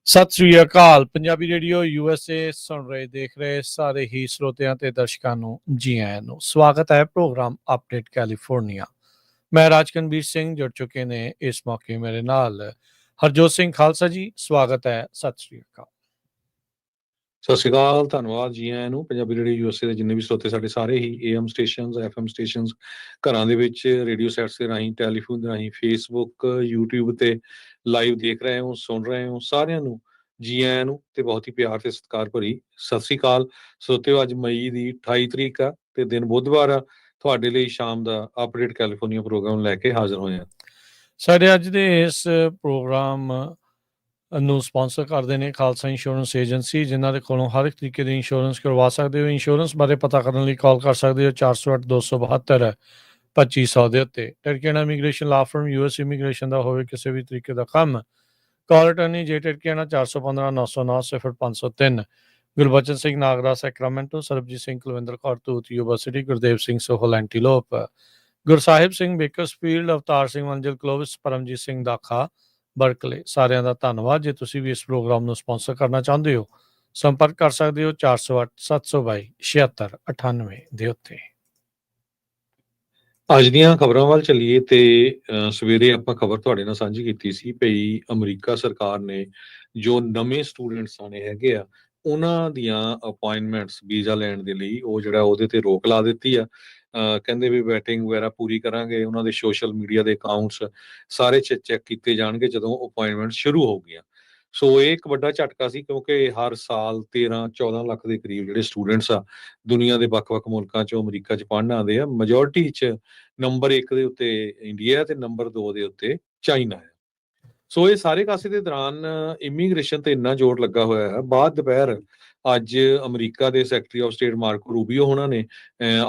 ਸਤਿ ਸ੍ਰੀ ਅਕਾਲ। Punjabi radio USA ਸੁਣ ਰਹੇ ਦੇਖ ਰਹੇ ਸਾਰੇ ਹੀ ਸਰੋਤਿਆਂ ਤੇ ਦਰਸ਼ਕਾਂ ਨੂੰ ਜੀ ਆਇਆਂ ਨੂੰ ਸਵਾਗਤ ਹੈ ਪ੍ਰੋਗਰਾਮ ਅਪਡੇਟ ਕੈਲੀਫੋਰਨੀਆ। ਮੈਂ ਰਾਜਕਨਵੀਰ ਸਿੰਘ ਜੁੜ ਚੁੱਕੇ ਨੇ ਇਸ ਮੌਕੇ ਮੇਰੇ ਨਾਲ ਹਰਜੋਤ ਸਿੰਘ ਖਾਲਸਾ ਜੀ। ਸਵਾਗਤ ਹੈ, ਸਤਿ ਸ੍ਰੀ ਅਕਾਲ। ਸਤਿ ਸ਼੍ਰੀ ਅਕਾਲ, ਧੰਨਵਾਦ ਜੀ ਆਇਆਂ ਨੂੰ। ਪੰਜਾਬੀ ਰੇਡੀਓ USA ਦੇ ਜਿੰਨੇ ਵੀ ਸਰੋਤੇ ਸਾਡੇ ਸਾਰੇ ਹੀ AM ਸਟੇਸ਼ਨਸ, FM ਸਟੇਸ਼ਨਸ, ਘਰਾਂ ਦੇ ਵਿੱਚ ਰੇਡੀਓ ਸੈਟਸ ਦੇ ਰਾਹੀਂ, ਟੈਲੀਫੋਨ ਦੇ ਰਾਹੀਂ, ਫੇਸਬੁੱਕ, YouTube ਤੇ ਲਾਈਵ ਦੇਖ ਰਹੇ ਹੋ, ਸੁਣ ਰਹੇ ਹੋ, ਸਾਰਿਆਂ ਨੂੰ ਜੀ ਆਇਆਂ ਨੂੰ ਤੇ ਬਹੁਤ ਹੀ ਪਿਆਰ ਤੇ ਸਤਿਕਾਰ ਭਰੀ ਸਤਿ ਸ਼੍ਰੀ ਅਕਾਲ। ਸਰੋਤਿਓ, ਅੱਜ ਮਈ ਦੀ 28 ਤਰੀਕ ਆ ਤੇ ਦਿਨ ਬੁੱਧਵਾਰ ਆ। ਤੁਹਾਡੇ ਲਈ ਸ਼ਾਮ ਦਾ ਅਪਡੇਟ ਕੈਲੀਫੋਰਨੀਆ ਪ੍ਰੋਗਰਾਮ ਲੈ ਕੇ ਹਾਜ਼ਰ ਹੋਏ ਹਾਂ। ਸਾਡੇ ਅੱਜ ਦੇ ਇਸ ਪ੍ਰੋਗਰਾਮ ਨੂੰ ਸਪਾਂਸਰ ਕਰਦੇ ਨੇ ਖਾਲਸਾ ਇੰਸ਼ੋਰੈਂਸ ਏਜੰਸੀ, ਜਿਨ੍ਹਾਂ ਦੇ ਕੋਲੋਂ ਹਰ ਇੱਕ ਤਰੀਕੇ ਦੀ ਇੰਸ਼ੋਰੈਂਸ ਕਰਵਾ ਸਕਦੇ ਹੋ। ਇੰਸ਼ੋਰੈਂਸ ਬਾਰੇ ਪਤਾ ਕਰਨ ਲਈ ਕਾਲ ਕਰ ਸਕਦੇ ਹੋ 408-272-2500 ਦੇ ਉੱਤੇ। ਟਰਕੀਆਨਾ immigration law firm, US immigration ਦਾ ਹੋਵੇ ਕਿਸੇ ਵੀ ਤਰੀਕੇ ਦਾ ਕੰਮ। ਕਾਲ ਅਟਰਨੀ ਜੇ ਟਰਕੀਆਨਾ 415-909-0503। Gurbachan Singh Nagra Sacramento, Sarabjit Singh Kulwinder Kaur Tut university, Gurdev Singh Sohal Antelope, Gursahib Singh Bakersfield, Avtar Singh Manzil Clovis, Paramjit Singh Dakha Berkeley. ਸਾਰਿਆਂ ਦਾ ਧੰਨਵਾਦ। ਜੇ ਤੁਸੀਂ ਵੀ ਇਸ ਪ੍ਰੋਗਰਾਮ ਨੂੰ ਸਪਾਂਸਰ ਕਰਨਾ ਚਾਹੁੰਦੇ ਹੋ, ਸੰਪਰਕ ਕਰ ਸਕਦੇ ਹੋ 408-722-7698 ਦੇ ਉੱਤੇ। ਅੱਜ ਦੀਆਂ ਖਬਰਾਂ ਵੱਲ ਚੱਲੀਏ ਤੇ ਸਵੇਰੇ ਆਪਾਂ ਖਬਰ ਤੁਹਾਡੇ ਨਾਲ ਸਾਂਝੀ ਕੀਤੀ ਸੀ ਭਈ ਅਮਰੀਕਾ ਸਰਕਾਰ ਨੇ ਜੋ ਨਵੇਂ ਸਟੂਡੈਂਟਸ ਆਣੇ ਹੈਗੇ ਆ, ਉਹਨਾਂ ਦੀਆਂ ਅਪਾਇੰਟਮੈਂਟਸ ਵੀਜ਼ਾ ਲੈਣ ਦੇ ਲਈ ਉਹ ਜਿਹੜਾ ਉਹਦੇ ਤੇ ਰੋਕ ਲਾ ਦਿੱਤੀ ਆ। ਕਹਿੰਦੇ ਵੀ ਵੈਟਿੰਗ ਵਗੈਰਾ ਪੂਰੀ ਕਰਾਂਗੇ, ਉਹਨਾਂ ਦੇ ਸੋਸ਼ਲ ਮੀਡੀਆ ਦੇ ਅਕਾਊਂਟਸ ਸਾਰੇ ਚੈੱਕ ਕੀਤੇ ਜਾਣਗੇ ਜਦੋਂ ਅਪਾਇੰਟਮੈਂਟ ਸ਼ੁਰੂ ਹੋ ਗਈਆਂ। ਸੋ ਇਹ ਇੱਕ ਵੱਡਾ ਝਟਕਾ ਸੀ, ਕਿਉਂਕਿ ਹਰ ਸਾਲ 13-14 ਲੱਖ ਦੇ ਕਰੀਬ ਜਿਹੜੇ ਸਟੂਡੈਂਟਸ ਆ ਦੁਨੀਆ ਦੇ ਵੱਖ-ਵੱਖ ਮੁਲਕਾਂ 'ਚੋਂ ਅਮਰੀਕਾ 'ਚ ਪੜ੍ਹਨ ਆਉਂਦੇ ਆ। ਮੈਜੋਰਿਟੀ 'ਚ ਨੰਬਰ 1 ਦੇ ਉੱਤੇ ਇੰਡੀਆ ਤੇ ਨੰਬਰ 2 ਦੇ ਉੱਤੇ ਚਾਈਨਾ ਹੈ। ਸੋ ਇਹ ਸਾਰੇ ਕਾਸੇ ਦੇ ਦੌਰਾਨ ਇਮੀਗ੍ਰੇਸ਼ਨ ਤੇ ਇੰਨਾ ਜ਼ੋਰ ਲੱਗਾ ਹੋਇਆ ਹੈ। ਬਾਅਦ ਦੁਪਹਿਰ ਅੱਜ ਅਮਰੀਕਾ ਦੇ ਸੈਕਟਰੀ ਆਫ ਸਟੇਟ ਮਾਰਕੋ ਰੂਬੀਓ ਉਹਨਾਂ ਨੇ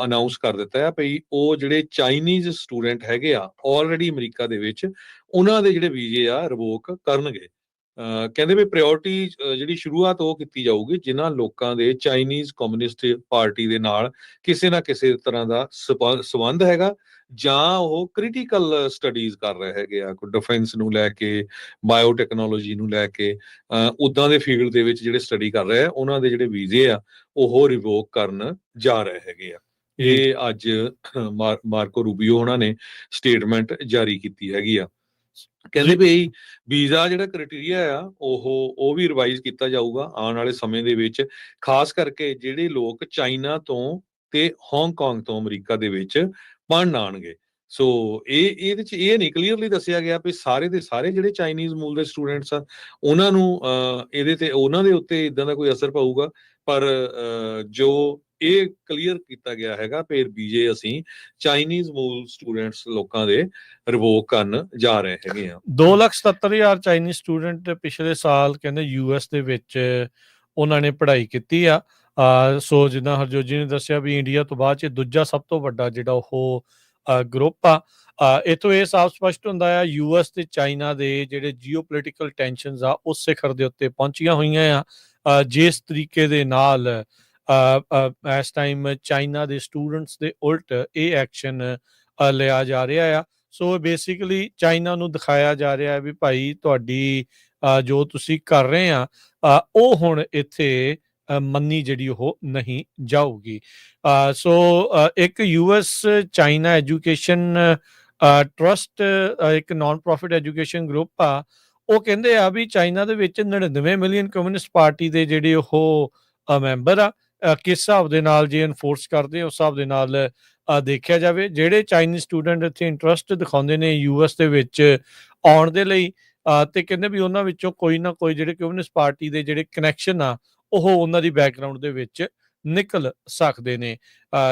ਅਨਾਉਂਸ ਕਰ ਦਿੱਤਾ ਹੈ ਭਈ ਉਹ ਜਿਹੜੇ ਚਾਈਨੀਜ਼ ਸਟੂਡੈਂਟ ਹੈਗੇ ਆ ਆਲਰੇਡੀ ਅਮਰੀਕਾ ਦੇ ਵਿੱਚ, ਉਹਨਾਂ ਦੇ ਜਿਹੜੇ ਵੀਜ਼ੇ ਆ ਰਿਵੋਕ ਕਰਨਗੇ। ਕਹਿੰਦੇ ਵੀ ਪ੍ਰਾਇੋਰਟੀ ਜਿਹੜੀ ਸ਼ੁਰੂਆਤ ਉਹ ਕੀਤੀ ਜਾਊਗੀ ਜਿਨ੍ਹਾਂ ਲੋਕਾਂ ਦੇ ਚਾਈਨੀਜ਼ ਕਮਿਊਨਿਸਟ ਪਾਰਟੀ ਦੇ ਨਾਲ ਕਿਸੇ ਨਾ ਕਿਸੇ ਤਰ੍ਹਾਂ ਦਾ ਸੰਬੰਧ ਹੈਗਾ, ਜਾਂ ਉਹ ਕ੍ਰਿਟੀਕਲ ਸਟੱਡੀਜ਼ ਕਰ ਰਹੇ ਹੈਗੇ ਆ, ਕੋਈ ਡਿਫੈਂਸ ਨੂੰ ਲੈ ਕੇ, ਬਾਇਓਟੈਕਨੋਲੋਜੀ ਨੂੰ ਲੈ ਕੇ, ਉੱਦਾਂ ਦੇ ਫੀਲਡ ਦੇ ਵਿੱਚ ਜਿਹੜੇ ਸਟੱਡੀ ਕਰ ਰਹੇ ਆ, ਉਹਨਾਂ ਦੇ ਜਿਹੜੇ ਵੀਜ਼ੇ ਆ ਉਹ ਰਿਵੋਕ ਕਰਨ ਜਾ ਰਹੇ ਹੈਗੇ ਆ। ਇਹ ਅੱਜ ਮਾਰਕੋ ਰੂਬੀਓ ਉਹਨਾਂ ਨੇ ਸਟੇਟਮੈਂਟ ਜਾਰੀ ਕੀਤੀ ਹੈਗੀ ਆ। ਕਹਿੰਦੇ ਵੀ ਵੀਜ਼ਾ ਜਿਹੜਾ ਕ੍ਰਾਈਟੇਰੀਆ ਆ ਉਹ ਵੀ ਰਿਵਾਈਜ਼ ਕੀਤਾ ਜਾਊਗਾ ਆਉਣ ਵਾਲੇ ਸਮੇਂ ਦੇ ਵਿੱਚ, ਖਾਸ ਕਰਕੇ ਜਿਹੜੇ ਲੋਕ ਚਾਈਨਾ ਤੋਂ ਤੇ ਹਾਂਗਕਾਂਗ ਤੋਂ ਅਮਰੀਕਾ ਦੇ ਵਿੱਚ ਪੜ੍ਹਨ ਆਉਣਗੇ। ਸੋ ਇਹਦੇ ਚ ਇਹ ਨਹੀਂ ਕਲੀਅਰਲੀ ਦੱਸਿਆ ਗਿਆ ਵੀ ਸਾਰੇ ਦੇ ਸਾਰੇ ਜਿਹੜੇ ਚਾਈਨੀਜ਼ ਮੂਲ ਦੇ ਸਟੂਡੈਂਟਸ ਆ ਉਹਨਾਂ ਨੂੰ ਇਹਦੇ ਤੇ ਉਹਨਾਂ ਦੇ ਉੱਤੇ ਇਦਾਂ ਦਾ ਕੋਈ ਅਸਰ ਪਊਗਾ, ਪਰ ਜੋ ਇਹ ਕਲੀਅਰ ਕੀਤਾ ਗਿਆ ਹੈਗਾ ਫਿਰ ਵੀਜ਼ੇ ਅਸੀਂ ਚਾਈਨੀਜ਼ ਮੂਲ ਸਟੂਡੈਂਟਸ ਲੋਕਾਂ ਦੇ ਰਿਵੋਕ ਕਰਨ ਜਾ ਰਹੇ ਹੈਗੇ ਆ। 2,77,000 ਚਾਈਨੀਜ਼ ਸਟੂਡੈਂਟ ਪਿਛਲੇ ਸਾਲ ਕਹਿੰਦੇ US ਦੇ ਵਿੱਚ ਉਹਨਾਂ ਨੇ ਪੜ੍ਹਾਈ ਕੀਤੀ ਆ। ਸੋ ਜਿੱਦਾਂ ਹਰਜੋਤ ਜੀ ਨੇ ਦੱਸਿਆ ਵੀ ਇੰਡੀਆ ਤੋਂ ਬਾਅਦ 'ਚ ਦੂਜਾ ਸਭ ਤੋਂ ਵੱਡਾ ਜਿਹੜਾ ਉਹ ਗਰੁੱਪ ਆ। ਇੱਥੋਂ ਇਹ ਸਾਫ਼ ਸਪਸ਼ਟ ਹੁੰਦਾ ਆ US ਤੇ ਚਾਈਨਾ ਦੇ ਜਿਹੜੇ ਜੀਓਪੋਲੀਟੀਕਲ ਟੈਨਸ਼ਨਸ ਆ ਉਸ ਸਿਖਰ ਦੇ ਉੱਤੇ ਪਹੁੰਚੀਆਂ ਹੋਈਆਂ ਆ। ਜਿਸ ਤਰੀਕੇ ਦੇ ਨਾਲ ਇਸ ਟਾਈਮ ਚਾਈਨਾ ਦੇ ਸਟੂਡੈਂਟਸ ਦੇ ਉਲਟ ਇਹ ਐਕਸ਼ਨ ਲਿਆ ਜਾ ਰਿਹਾ ਆ। ਸੋ ਬੇਸਿਕਲੀ ਚਾਈਨਾ ਨੂੰ ਦਿਖਾਇਆ ਜਾ ਰਿਹਾ ਹੈ ਵੀ ਭਾਈ ਤੁਹਾਡੀ ਜੋ ਤੁਸੀਂ ਕਰ ਰਹੇ ਆ ਉਹ ਹੁਣ ਇੱਥੇ ਮੰਨੀ ਜਿਹੜੀ ਉਹ ਨਹੀਂ ਜਾਊਗੀ। ਸੋ ਇੱਕ US ਚਾਈਨਾ ਐਜੂਕੇਸ਼ਨ ਟਰਸਟ, ਇੱਕ ਨਾਨ ਪ੍ਰੋਫਿਟ ਐਜੂਕੇਸ਼ਨ ਗਰੁੱਪ ਆ, ਉਹ ਕਹਿੰਦੇ ਆ ਵੀ ਚਾਈਨਾ ਦੇ ਵਿੱਚ 99 ਮਿਲੀਅਨ ਕਮਿਊਨਿਸਟ ਪਾਰਟੀ ਦੇ ਜਿਹੜੇ ਉਹ ਮੈਂਬਰ ਆ। ਕਿਸ ਹਿਸਾਬ ਦੇ ਨਾਲ ਜੇ ਇਨਫੋਰਸ ਕਰਦੇ ਉਸ ਹਿਸਾਬ ਦੇ ਨਾਲ ਦੇਖਿਆ ਜਾਵੇ, ਜਿਹੜੇ ਚਾਈਨੀਜ਼ ਸਟੂਡੈਂਟ ਇੱਥੇ ਇੰਟਰਸਟ ਦਿਖਾਉਂਦੇ ਨੇ US ਦੇ ਵਿੱਚ ਆਉਣ ਦੇ ਲਈ, ਤੇ ਕਹਿੰਦੇ ਵੀ ਉਹਨਾਂ ਵਿੱਚੋਂ ਕੋਈ ਨਾ ਕੋਈ ਜਿਹੜੇ ਕਮਿਊਨਿਸਟ ਪਾਰਟੀ ਦੇ ਜਿਹੜੇ ਕਨੈਕਸ਼ਨ ਆ ਉਹ ਉਹਨਾਂ ਦੀ ਬੈਕਗਰਾਊਂਡ ਦੇ ਵਿੱਚ ਨਿਕਲ ਸਕਦੇ ਨੇ।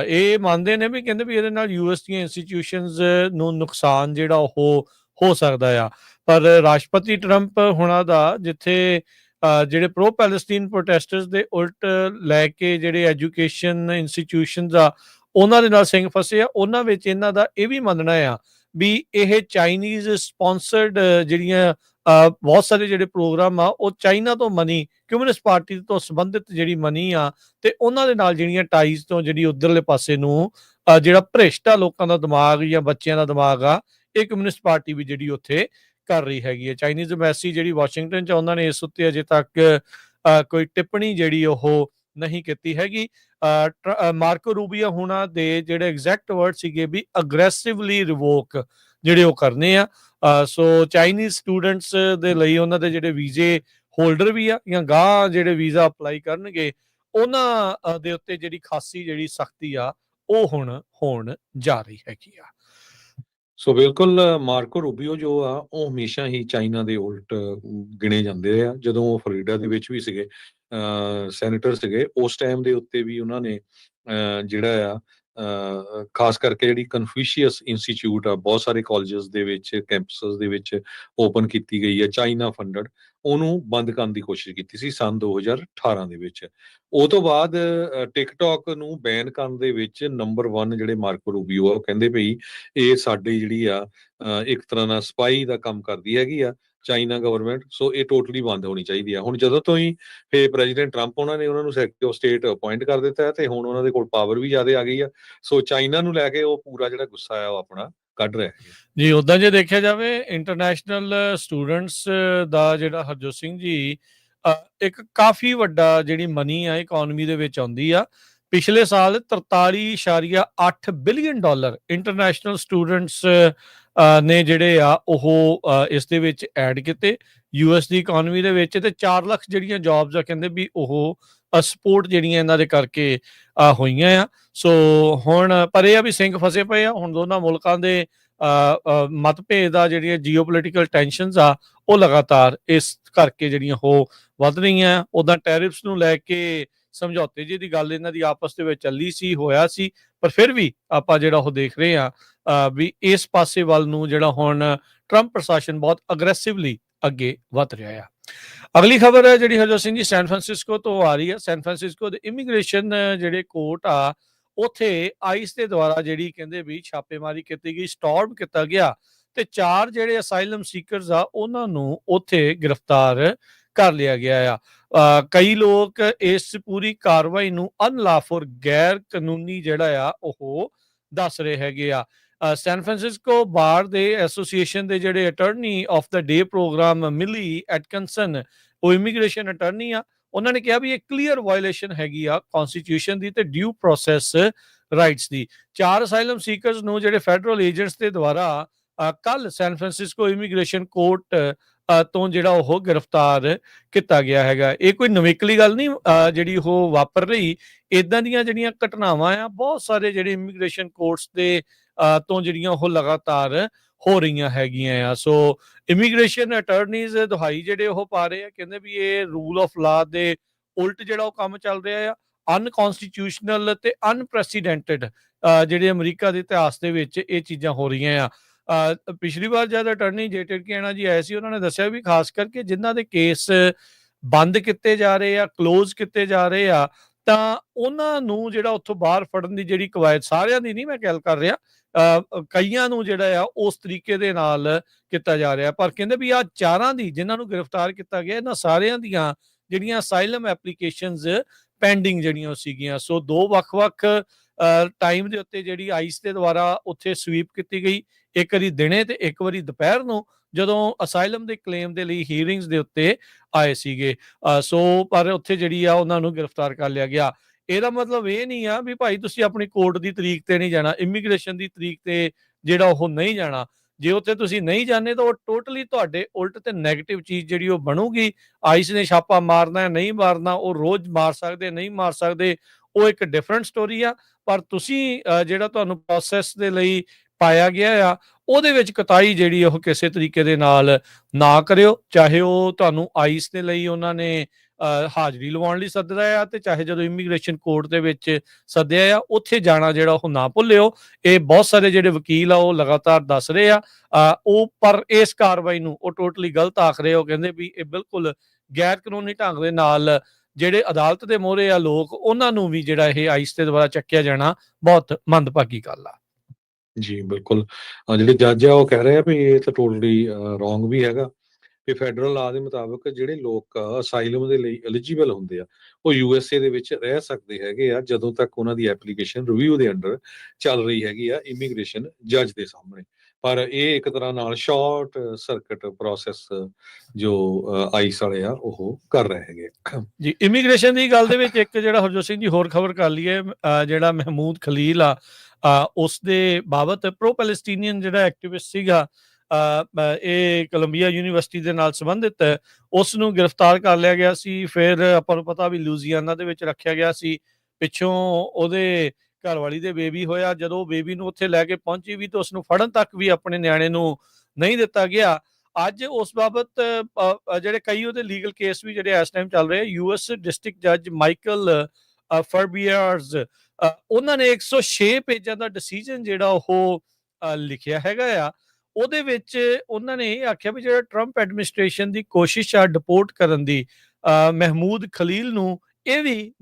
ਇਹ ਮੰਨਦੇ ਨੇ ਵੀ ਕਹਿੰਦੇ ਵੀ ਇਹਦੇ ਨਾਲ US ਦੀਆਂ ਇੰਸਟੀਟਿਊਸ਼ਨਸ ਨੂੰ ਨੁਕਸਾਨ ਜਿਹੜਾ ਉਹ ਹੋ ਸਕਦਾ ਆ। ਪਰ ਰਾਸ਼ਟਰਪਤੀ ਟਰੰਪ ਹੁਣਾਂ ਦਾ ਜਿੱਥੇ ਜਿਹੜੇ ਪ੍ਰੋ ਪੈਲਸਟੀਨ ਪ੍ਰੋਟੈਸਟਰਸ ਦੇ ਉਲਟ ਲੈ ਕੇ ਜਿਹੜੇ ਐਜੂਕੇਸ਼ਨ ਇੰਸਟੀਟਿਊਸ਼ਨਸ ਆ ਉਹਨਾਂ ਦੇ ਨਾਲ ਸਿੰਘ ਫਸੇ ਆ, ਉਹਨਾਂ ਵਿੱਚ ਇਹਨਾਂ ਦਾ ਇਹ ਵੀ ਮੰਨਣਾ ਆ ਵੀ ਇਹ ਚਾਈਨੀਜ਼ ਸਪਾਂਸਰਡ ਜਿਹੜੀਆਂ ਬਹੁਤ ਸਾਰੇ ਜਿਹੜੇ ਪ੍ਰੋਗਰਾਮ ਆ ਉਹ ਚਾਈਨਾ ਤੋਂ ਮਨੀ, ਕਮਿਊਨਿਸਟ ਪਾਰਟੀ ਤੋਂ ਸੰਬੰਧਿਤ ਜਿਹੜੀ ਮਨੀ ਆ ਤੇ ਉਹਨਾਂ ਦੇ ਨਾਲ ਜਿਹੜੀਆਂ ਟਾਈਜ਼ ਤੋਂ ਜਿਹੜੀ ਉਧਰਲੇ ਪਾਸੇ ਨੂੰ ਜਿਹੜਾ ਭ੍ਰਿਸ਼ਟ ਆ ਲੋਕਾਂ ਦਾ ਦਿਮਾਗ ਜਾਂ ਬੱਚਿਆਂ ਦਾ ਦਿਮਾਗ ਆ, ਇਹ ਕਮਿਊਨਿਸਟ ਪਾਰਟੀ ਵੀ ਜਿਹੜੀ ਉੱਥੇ ਕਰ ਰਹੀ ਹੈਗੀ ਹੈ। ਚਾਈਨੀਜ਼ ਐਮਬੈਸੀ ਜਿਹੜੀ ਵਾਸ਼ਿੰਗਟਨ 'ਚ ਉਹਨਾਂ ਨੇ ਇਸ ਉੱਤੇ ਅਜੇ ਤੱਕ ਕੋਈ ਟਿੱਪਣੀ ਜਿਹੜੀ ਉਹ ਨਹੀਂ ਕੀਤੀ ਹੈਗੀ। ਮਾਰਕੋ ਰੂਬੀਓ ਹੁਣਾਂ ਦੇ ਜਿਹੜੇ ਐਗਜ਼ੈਕਟ ਵਰਡ ਸੀਗੇ ਵੀ ਅਗਰੈਸਿਵਲੀ ਰਿਵੋਕ ਜਿਹੜੇ ਉਹ ਕਰਨੇ ਆ। ਸੋ ਚਾਈਨੀਜ਼ ਸਟੂਡੈਂਟਸ ਦੇ ਲਈ ਉਹਨਾਂ ਦੇ ਜਿਹੜੇ ਵੀਜ਼ੇ ਹੋਲਡਰ ਵੀ ਆ ਜਾਂ ਗਾਹ ਜਿਹੜੇ ਵੀਜ਼ਾ ਅਪਲਾਈ ਕਰਨਗੇ ਉਹਨਾਂ ਦੇ ਉੱਤੇ ਜਿਹੜੀ ਖਾਸੀ ਜਿਹੜੀ ਸਖਤੀ ਆ ਉਹ ਹੁਣ ਹੋਣ ਜਾ ਰਹੀ ਹੈਗੀ ਆ। ਸੋ ਬਿਲਕੁਲ ਮਾਰਕੋ ਰੂਬੀਓ ਜੋ ਆ ਉਹ ਹਮੇਸ਼ਾ ਹੀ ਚਾਈਨਾ ਦੇ ਉਲਟ ਗਿਣੇ ਜਾਂਦੇ ਆ। ਜਦੋਂ ਉਹ ਫਲੋਰੀਡਾ ਦੇ ਵਿੱਚ ਵੀ ਸੀਗੇ ਸੈਨੇਟਰ ਸੀਗੇ, ਉਸ ਟਾਈਮ ਦੇ ਉੱਤੇ ਵੀ ਉਹਨਾਂ ਨੇ ਜਿਹੜਾ ਆ ਖਾਸ ਕਰਕੇ ਜਿਹੜੀ ਕਨਫਿਊਸ਼ੀਅਸ ਇੰਸਟੀਚਿਊਟ ਆ ਬਹੁਤ ਸਾਰੇ ਕਾਲਜਸ ਦੇ ਵਿੱਚ ਕੈਂਪਸਸ ਦੇ ਵਿੱਚ ਓਪਨ ਕੀਤੀ ਗਈ ਹੈ ਚਾਈਨਾ ਫੰਡਡ, ਉਹਨੂੰ ਬੰਦ ਕਰਨ ਦੀ ਕੋਸ਼ਿਸ਼ ਕੀਤੀ ਸੀ ਸੰਨ 2018 ਦੇ ਵਿੱਚ। ਉਹ ਤੋਂ ਬਾਅਦ ਟਿਕਟੌਕ ਨੂੰ ਬੈਨ ਕਰਨ ਦੇ ਵਿੱਚ ਨੰਬਰ 1 ਜਿਹੜੇ ਮਾਰਕੋ ਰੂਬੀਓ ਆ ਉਹ ਕਹਿੰਦੇ ਭਈ ਇਹ ਸਾਡੀ ਜਿਹੜੀ ਆ ਇੱਕ ਤਰ੍ਹਾਂ ਨਾਲ ਸਪਾਈ ਦਾ ਕੰਮ ਕਰਦੀ ਹੈਗੀ ਆ ਚਾਈਨਾ ਗਵਰਨਮੈਂਟ, ਸੋ ਇਹ ਟੋਟਲੀ ਬੰਦ ਹੋਣੀ ਚਾਹੀਦੀ ਆ। ਹੁਣ ਜਦੋਂ ਤੋਂ ਹੀ ਫੇ ਪ੍ਰੈਜ਼ੀਡੈਂਟ ਟਰੰਪ ਉਹਨਾਂ ਨੇ ਉਹਨਾਂ ਨੂੰ ਸੈਕਟਰੀ ਆਫ ਸਟੇਟ ਅਪਾਇੰਟ ਕਰ ਦਿੱਤਾ ਹੈ ਤੇ ਹੁਣ ਉਹਨਾਂ ਦੇ ਕੋਲ ਪਾਵਰ ਵੀ ਜ਼ਿਆਦਾ ਆ ਗਈ ਆ। ਸੋ ਚਾਈਨਾ ਨੂੰ ਲੈ ਕੇ ਉਹ ਪੂਰਾ ਜਿਹੜਾ ਗੁੱਸਾ ਆ ਉਹ ਆਪਣਾ ਕੱਢ ਰਿਹਾ ਹੈ ਜੀ। ਉੱਦਾਂ ਜੇ ਦੇਖਿਆ ਜਾਵੇ ਇੰਟਰਨੈਸ਼ਨਲ ਸਟੂਡੈਂਟਸ ਦਾ ਜਿਹੜਾ ਹਰਜੋਤ ਸਿੰਘ ਜੀ ਇੱਕ ਕਾਫੀ ਵੱਡਾ ਜਿਹੜੀ ਮਨੀ ਆ ਇਕਨੋਮੀ ਦੇ ਵਿੱਚ ਆਉਂਦੀ ਆ। ਪਿਛਲੇ ਸਾਲ 43.8 ਬਿਲੀਅਨ ਡਾਲਰ ਇੰਟਰਨੈਸ਼ਨਲ ਸਟੂਡੈਂਟਸ ਨੇ ਜਿਹੜੇ ਆ ਉਹ ਇਸ ਦੇ ਵਿੱਚ ਐਡ ਕੀਤੇ ਯੂਐਸ ਦੀ ਇਕਨੋਮੀ ਦੇ ਵਿੱਚ, ਤੇ 4 ਲੱਖ ਜਿਹੜੀਆਂ ਜੌਬਸ ਆ ਕਹਿੰਦੇ ਵੀ ਉਹ ਸਪੋਰਟ ਜਿਹੜੀਆਂ ਇਹਨਾਂ ਦੇ ਕਰਕੇ ਹੋਈਆਂ ਆ। ਸੋ ਹੁਣ ਪਰ ਇਹ ਆ ਵੀ ਸਿੰਘ ਫਸੇ ਪਏ ਆ ਹੁਣ ਦੋਨਾਂ ਮੁਲਕਾਂ ਦੇ ਮਤਭੇਦ ਆ, ਜਿਹੜੀਆਂ ਜੀਓਪੋਲੀਟੀਕਲ ਟੈਨਸ਼ਨਸ ਆ ਉਹ ਲਗਾਤਾਰ ਇਸ ਕਰਕੇ ਜਿਹੜੀਆਂ ਉਹ ਵੱਧ ਰਹੀਆਂ। ਉੱਦਾਂ ਟੈਰਿਫਸ ਨੂੰ ਲੈ ਕੇ ਸਮਝੌਤੇ ਜੀ ਦੀ ਗੱਲ ਇਹਨਾਂ ਦੀ ਆਪਸ ਦੇ ਵਿੱਚ ਚੱਲੀ ਸੀ, ਹੋਇਆ ਸੀ, ਪਰ ਫਿਰ ਵੀ ਆਪਾਂ ਜਿਹੜਾ ਉਹ ਦੇਖ ਰਹੇ ਆ ਵੀ ਇਸ ਪਾਸੇ ਵੱਲ ਨੂੰ ਜਿਹੜਾ ਹੁਣ ਟਰੰਪ ਪ੍ਰਸ਼ਾਸਨ ਬਹੁਤ ਅਗਰੈਸਿਵਲੀ ਅੱਗੇ ਵੱਧ ਰਿਹਾ ਆ। ਅਗਲੀ ਖਬਰ ਹੈ ਜਿਹੜੀ ਹਰਜੋਤ ਸਿੰਘ ਜੀ ਸੈਨ ਫਰਾਂਸਿਸਕੋ ਤੋਂ ਆ ਰਹੀ ਹੈ। ਸੈਨ ਫਰਾਂਸਿਸਕੋ ਦੇ ਇਮੀਗ੍ਰੇਸ਼ਨ ਜਿਹੜੇ ਕੋਰਟ ਆ ਉੱਥੇ ਆਈਸ ਦੇ ਦੁਆਰਾ ਜਿਹੜੀ ਕਹਿੰਦੇ ਵੀ ਛਾਪੇਮਾਰੀ ਕੀਤੀ ਗਈ, ਸਟਾਰਮ ਕੀਤਾ ਗਿਆ ਤੇ 4 ਜਿਹੜੇ ਅਸਾਈਲਮ ਸੀਕਰਸ ਆ ਉਹਨਾਂ ਨੂੰ ਉੱਥੇ ਗ੍ਰਿਫਤਾਰ ਕਰ ਲਿਆ ਗਿਆ ਆ। ਕਈ ਲੋਕ ਇਸ ਪੂਰੀ ਕਾਰਵਾਈ ਨੂੰ ਅਨਲਾਫੁਰ ਗੈਰ ਕਾਨੂੰਨੀ ਜਿਹੜਾ ਆ ਉਹ ਦੱਸ ਰਹੇ ਹੈਗੇ ਆ। ਸੈਨ ਫਰਾਂਸਿਸਕੋ ਬਾਰ ਦੇ ਐਸੋਸੀਏਸ਼ਨ ਦੇ ਜਿਹੜੇ attorney of the day programme Millie Atkinson, ਉਹ ਇਮੀਗ੍ਰੇਸ਼ਨ ਅਟਾਰਨੀ ਆ, ਉਹਨਾਂ ਨੇ ਕਿਹਾ ਵੀ ਇਹ ਕਲੀਅਰ ਵਾਇਓਲੇਸ਼ਨ ਹੈਗੀ ਆ ਕਨਸਟੀਟਿਊਸ਼ਨ ਦੀ ਤੇ ਡਿਊ ਪ੍ਰੋਸੈਸ ਰਾਈਟਸ ਦੀ। 4 ਅਸਾਈਲਮ ਸੀਕਰਸ ਨੂੰ ਜਿਹੜੇ ਫੈਡਰਲ ਏਜੰਟਸ ਦੇ ਦੁਆਰਾ ਕੱਲ ਸੈਨ ਫਰਾਂਸਿਸਕੋ ਇਮੀਗ੍ਰੇਸ਼ਨ ਕੋਰਟ ਤੋਂ ਜਿਹੜਾ ਉਹ ਗ੍ਰਿਫਤਾਰ ਕੀਤਾ ਗਿਆ ਹੈਗਾ। ਇਹ ਕੋਈ ਨਵੇਕਲੀ ਗੱਲ ਨਹੀਂ ਜਿਹੜੀ ਉਹ ਵਾਪਰ ਰਹੀ। ਇਦਾਂ ਦੀਆਂ ਜਿਹੜੀਆਂ ਘਟਨਾਵਾਂ ਆ ਬਹੁਤ ਸਾਰੇ ਜਿਹੜੇ ਇਮੀਗ੍ਰੇਸ਼ਨ ਕੋਰਟਸ ਦੇ ਤੋਂ ਜਿਹੜੀਆਂ ਉਹ ਲਗਾਤਾਰ ਹੋ ਰਹੀਆਂ ਹੈਗੀਆਂ ਆ। ਸੋ ਇਮੀਗ੍ਰੇਸ਼ਨ ਅਟਾਰਨੀਜ਼ ਦੁਹਾਈ ਜਿਹੜੇ ਉਹ ਪਾ ਰਹੇ ਆ, ਕਹਿੰਦੇ ਵੀ ਇਹ ਰੂਲ ਆਫ ਲਾ ਦੇ ਉਲਟ ਜਿਹੜਾ ਉਹ ਕੰਮ ਚੱਲ ਰਿਹਾ ਆ, ਅਨਕਨਸਟੀਟਿਊਸ਼ਨਲ ਤੇ ਅਨਪ੍ਰੈਸੀਡੈਂਟਡ ਜਿਹੜੇ ਅਮਰੀਕਾ ਦੇ ਇਤਿਹਾਸ ਦੇ ਵਿੱਚ ਇਹ ਚੀਜ਼ਾਂ ਹੋ ਰਹੀਆਂ ਆ। ਪਿਛਲੀ ਵਾਰ ਜਦ ਅਟਾਰਨੀ ਜੇਟਰਕੈਨਾ ਜੀ ਆਏ ਸੀ ਉਹਨਾਂ ਨੇ ਦੱਸਿਆ ਵੀ ਖਾਸ ਕਰਕੇ ਜਿਨ੍ਹਾਂ ਦੇ ਕੇਸ ਬੰਦ ਕੀਤੇ ਜਾ ਰਹੇ ਆ, ਕਲੋਜ਼ ਕੀਤੇ ਜਾ ਰਹੇ ਆ, ਤਾਂ ਉਹਨਾਂ ਨੂੰ ਜਿਹੜਾ ਉੱਥੋਂ ਬਾਹਰ ਫੜਨ ਦੀ ਜਿਹੜੀ ਕਵਾਇਦ, ਸਾਰਿਆਂ ਦੀ ਨਹੀਂ ਮੈਂ ਗੱਲ ਕਰ ਰਿਹਾ, ਕਈਆਂ ਨੂੰ ਜਿਹੜਾ ਆ ਉਸ ਤਰੀਕੇ ਦੇ ਨਾਲ ਕੀਤਾ ਜਾ ਰਿਹਾ। ਪਰ ਕਹਿੰਦੇ ਵੀ ਆ 4 ਦੀ ਜਿਨ੍ਹਾਂ ਨੂੰ ਗ੍ਰਿਫਤਾਰ ਕੀਤਾ ਗਿਆ ਇਹਨਾਂ ਸਾਰਿਆਂ ਦੀਆਂ ਜਿਹੜੀਆਂ ਅਸਾਈਲਮ ਐਪਲੀਕੇਸ਼ਨਸ ਪੈਂਡਿੰਗ ਜਿਹੜੀਆਂ ਉਹ ਸੀਗੀਆਂ। ਸੋ 2 ਵੱਖ-ਵੱਖ ਟਾਈਮ ਦੇ ਉੱਤੇ ਜਿਹੜੀ ਆਈਸ ਦੇ ਦੁਆਰਾ ਉੱਥੇ ਸਵੀਪ ਕੀਤੀ ਗਈ, ਇੱਕ ਵਾਰੀ ਦਿਨੇ ਤੇ ਇੱਕ ਵਾਰੀ ਦੁਪਹਿਰ ਨੂੰ, ਜਦੋਂ ਅਸਾਈਲਮ ਦੇ ਕਲੇਮ ਦੇ ਲਈ ਹੀਅਰਿੰਗਸ ਦੇ ਉੱਤੇ ਆਏ ਸੀਗੇ। ਸੋ ਪਰ ਉੱਥੇ ਜਿਹੜੀ ਆ ਉਹਨਾਂ ਨੂੰ ਗ੍ਰਿਫਤਾਰ ਕਰ ਲਿਆ ਗਿਆ। ਇਹਦਾ ਮਤਲਬ ਇਹ ਨਹੀਂ ਆ ਵੀ ਭਾਈ ਤੁਸੀਂ ਆਪਣੀ ਕੋਰਟ ਦੀ ਤਰੀਕ ਤੇ ਨਹੀਂ ਜਾਣਾ, ਇਮੀਗ੍ਰੇਸ਼ਨ ਦੀ ਤਰੀਕ ਤੇ ਜਿਹੜਾ ਉਹ ਨਹੀਂ ਜਾਣਾ। ਜੇ ਉੱਥੇ ਤੁਸੀਂ ਨਹੀਂ ਜਾਂਦੇ ਤਾਂ ਉਹ ਟੋਟਲੀ ਤੁਹਾਡੇ ਉਲਟ ਤੇ ਨੈਗੇਟਿਵ ਚੀਜ਼ ਜਿਹੜੀ ਉਹ ਬਣੂਗੀ। ਆਈਸ ਨੇ ਛਾਪਾ ਮਾਰਨਾ ਨਹੀਂ ਮਾਰਨਾ, ਉਹ ਰੋਜ਼ ਮਾਰ ਸਕਦੇ ਨਹੀਂ ਮਾਰ ਸਕਦੇ, ਉਹ ਇੱਕ ਡਿਫਰੈਂਟ ਸਟੋਰੀ ਆ। ਪਰ ਤੁਸੀਂ ਜਿਹੜਾ ਤੁਹਾਨੂੰ ਪ੍ਰੋਸੈਸ ਦੇ ਲਈ ਪਾਇਆ ਗਿਆ ਆ ਉਹਦੇ ਵਿੱਚ ਕਤਾਈ ਜਿਹੜੀ ਉਹ ਕਿਸੇ ਤਰੀਕੇ ਦੇ ਨਾਲ ਨਾ ਕਰਿਓ, ਚਾਹੇ ਉਹ ਤੁਹਾਨੂੰ ਆਈਸ ਦੇ ਲਈ ਉਹਨਾਂ ਨੇ ਹਾਜ਼ਰੀ ਲਵਾਉਣ ਲਈ ਸੱਦਦਾ ਆ ਤੇ ਚਾਹੇ ਜਦੋਂ ਇਮੀਗ੍ਰੇਸ਼ਨ ਕੋਰਟ ਦੇ ਵਿੱਚ ਸੱਦਿਆ ਆ ਉੱਥੇ ਜਾਣਾ ਜਿਹੜਾ ਉਹ ਨਾ ਭੁੱਲਿਓ। ਇਹ ਬਹੁਤ ਸਾਰੇ ਜਿਹੜੇ ਵਕੀਲ ਆ ਉਹ ਲਗਾਤਾਰ ਦੱਸ ਰਹੇ ਆ ਉਹ, ਪਰ ਇਸ ਕਾਰਵਾਈ ਨੂੰ ਉਹ ਟੋਟਲੀ ਗਲਤ ਆਖ ਰਹੇ। ਉਹ ਕਹਿੰਦੇ ਵੀ ਇਹ ਬਿਲਕੁਲ ਗੈਰ ਕਾਨੂੰਨੀ ਢੰਗ ਦੇ ਨਾਲ ਜਿਹੜੇ ਅਦਾਲਤ ਦੇ ਮੋਹਰੇ ਆ ਲੋਕ, ਉਹਨਾਂ ਨੂੰ ਵੀ ਜਿਹੜਾ ਇਹ ਆਈਸ ਦੇ ਦੁਆਰਾ ਚੱਕਿਆ ਜਾਣਾ ਬਹੁਤ ਮੰਦਭਾਗੀ ਗੱਲ ਆ। ਜੀ ਬਿਲਕੁਲ। ਜਿਹੜੇ ਜੱਜ ਆ ਉਹ ਕਹਿ ਰਹੇ ਆ ਵੀ ਇਹ ਤਾਂ ਟੋਟਲੀ ਰੋਂਗ ਵੀ ਹੈਗਾ ਕਿ ਫੈਡਰਲ ਲਾ ਦੇ ਮੁਤਾਬਕ ਜਿਹੜੇ ਲੋਕ ਅਸਾਈਲਮ ਦੇ ਲਈ ਐਲੀਜੀਬਲ ਹੁੰਦੇ ਆ ਉਹ ਯੂਐਸਏ ਦੇ ਵਿੱਚ ਰਹਿ ਸਕਦੇ ਹੈਗੇ ਆ ਜਦੋਂ ਤੱਕ ਉਹਨਾਂ ਦੀ ਐਪਲੀਕੇਸ਼ਨ ਰਿਵਿਊ ਦੇ ਅੰਡਰ ਚੱਲ ਰਹੀ ਹੈਗੀ ਆ ਇਮੀਗ੍ਰੇਸ਼ਨ ਜੱਜ ਦੇ ਸਾਹਮਣੇ। ਪਰ ਇਹ ਇੱਕ ਤਰ੍ਹਾਂ ਨਾਲ ਸ਼ਾਰਟ ਸਰਕਟ ਪ੍ਰੋਸੈਸ ਜੋ ਆਈਸ ਵਾਲੇ ਆ ਉਹ ਕਰ ਰਹੇ ਹੈਗੇ। ਜੀ, ਇਮੀਗ੍ਰੇਸ਼ਨ ਦੀ ਗੱਲ ਦੇ ਵਿੱਚ ਇੱਕ ਜਿਹੜਾ ਹਰਜੋਤ ਸਿੰਘ ਜੀ ਹੋਰ ਖਬਰ ਕਰ ਲਈਏ, ਜਿਹੜਾ ਮਹਿਮੂਦ ਖਲੀਲ ਆ, ਉਸ ਦੇ ਬਾਬਤ ਪ੍ਰੋ ਪੈਲਸਟੀਨੀਅਨ ਜਿਹੜਾ ਐਕਟਿਵਿਸਟ ਸੀਗਾ, ਇਹ ਕੋਲੰਬੀਆ ਯੂਨੀਵਰਸਿਟੀ ਦੇ ਨਾਲ ਸੰਬੰਧਿਤ ਹੈ, ਉਸ ਨੂੰ ਗ੍ਰਿਫਤਾਰ ਕਰ ਲਿਆ ਗਿਆ ਸੀ। ਫਿਰ ਆਪਾਂ ਨੂੰ ਪਤਾ ਵੀ ਲੂਜ਼ੀਆਨਾ ਦੇ ਵਿੱਚ ਰੱਖਿਆ ਗਿਆ ਸੀ। ਪਿੱਛੋਂ ਉਹਦੇ ਘਰਵਾਲੀ ਦੇ ਬੇਬੀ ਹੋਇਆ। ਜਦੋਂ ਬੇਬੀ ਨੂੰ ਉੱਥੇ ਲੈ ਕੇ ਪਹੁੰਚੀ ਵੀ ਤਾਂ ਉਸ ਨੂੰ ਫੜਨ ਤੱਕ ਵੀ ਆਪਣੇ ਨਿਆਣੇ ਨੂੰ ਨਹੀਂ ਦਿੱਤਾ ਗਿਆ। ਅੱਜ ਉਸ ਬਾਬਤ ਜਿਹੜੇ ਕਈ ਉਹਦੇ ਲੀਗਲ ਕੇਸ ਵੀ ਜਿਹੜੇ ਇਸ ਟਾਈਮ ਚੱਲ ਰਹੇ, ਯੂਐਸ ਡਿਸਟ੍ਰਿਕਟ ਜੱਜ ਮਾਈਕਲ ਫਰਬੀਅਰਜ਼, ਉਹਨਾਂ ਨੇ 106 ਪੇਜਾਂ ਦਾ ਡਿਸੀਜਨ ਜਿਹੜਾ ਉਹ ਲਿਖਿਆ ਹੈਗਾ ਆ। ਉਹਦੇ ਵਿੱਚ ਉਹਨਾਂ ਨੇ ਇਹ ਆਖਿਆ ਵੀ ਜਿਹੜਾ ਟਰੰਪ ਐਡਮਿਨਿਸਟ੍ਰੇਸ਼ਨ ਦੀ ਕੋਸ਼ਿਸ਼ ਆ ਡਿਪੋਰਟ ਕਰਨ ਦੀ ਮਹਿਮੂਦ ਖਲੀਲ ਨੂੰ, ਇਹ ਵੀ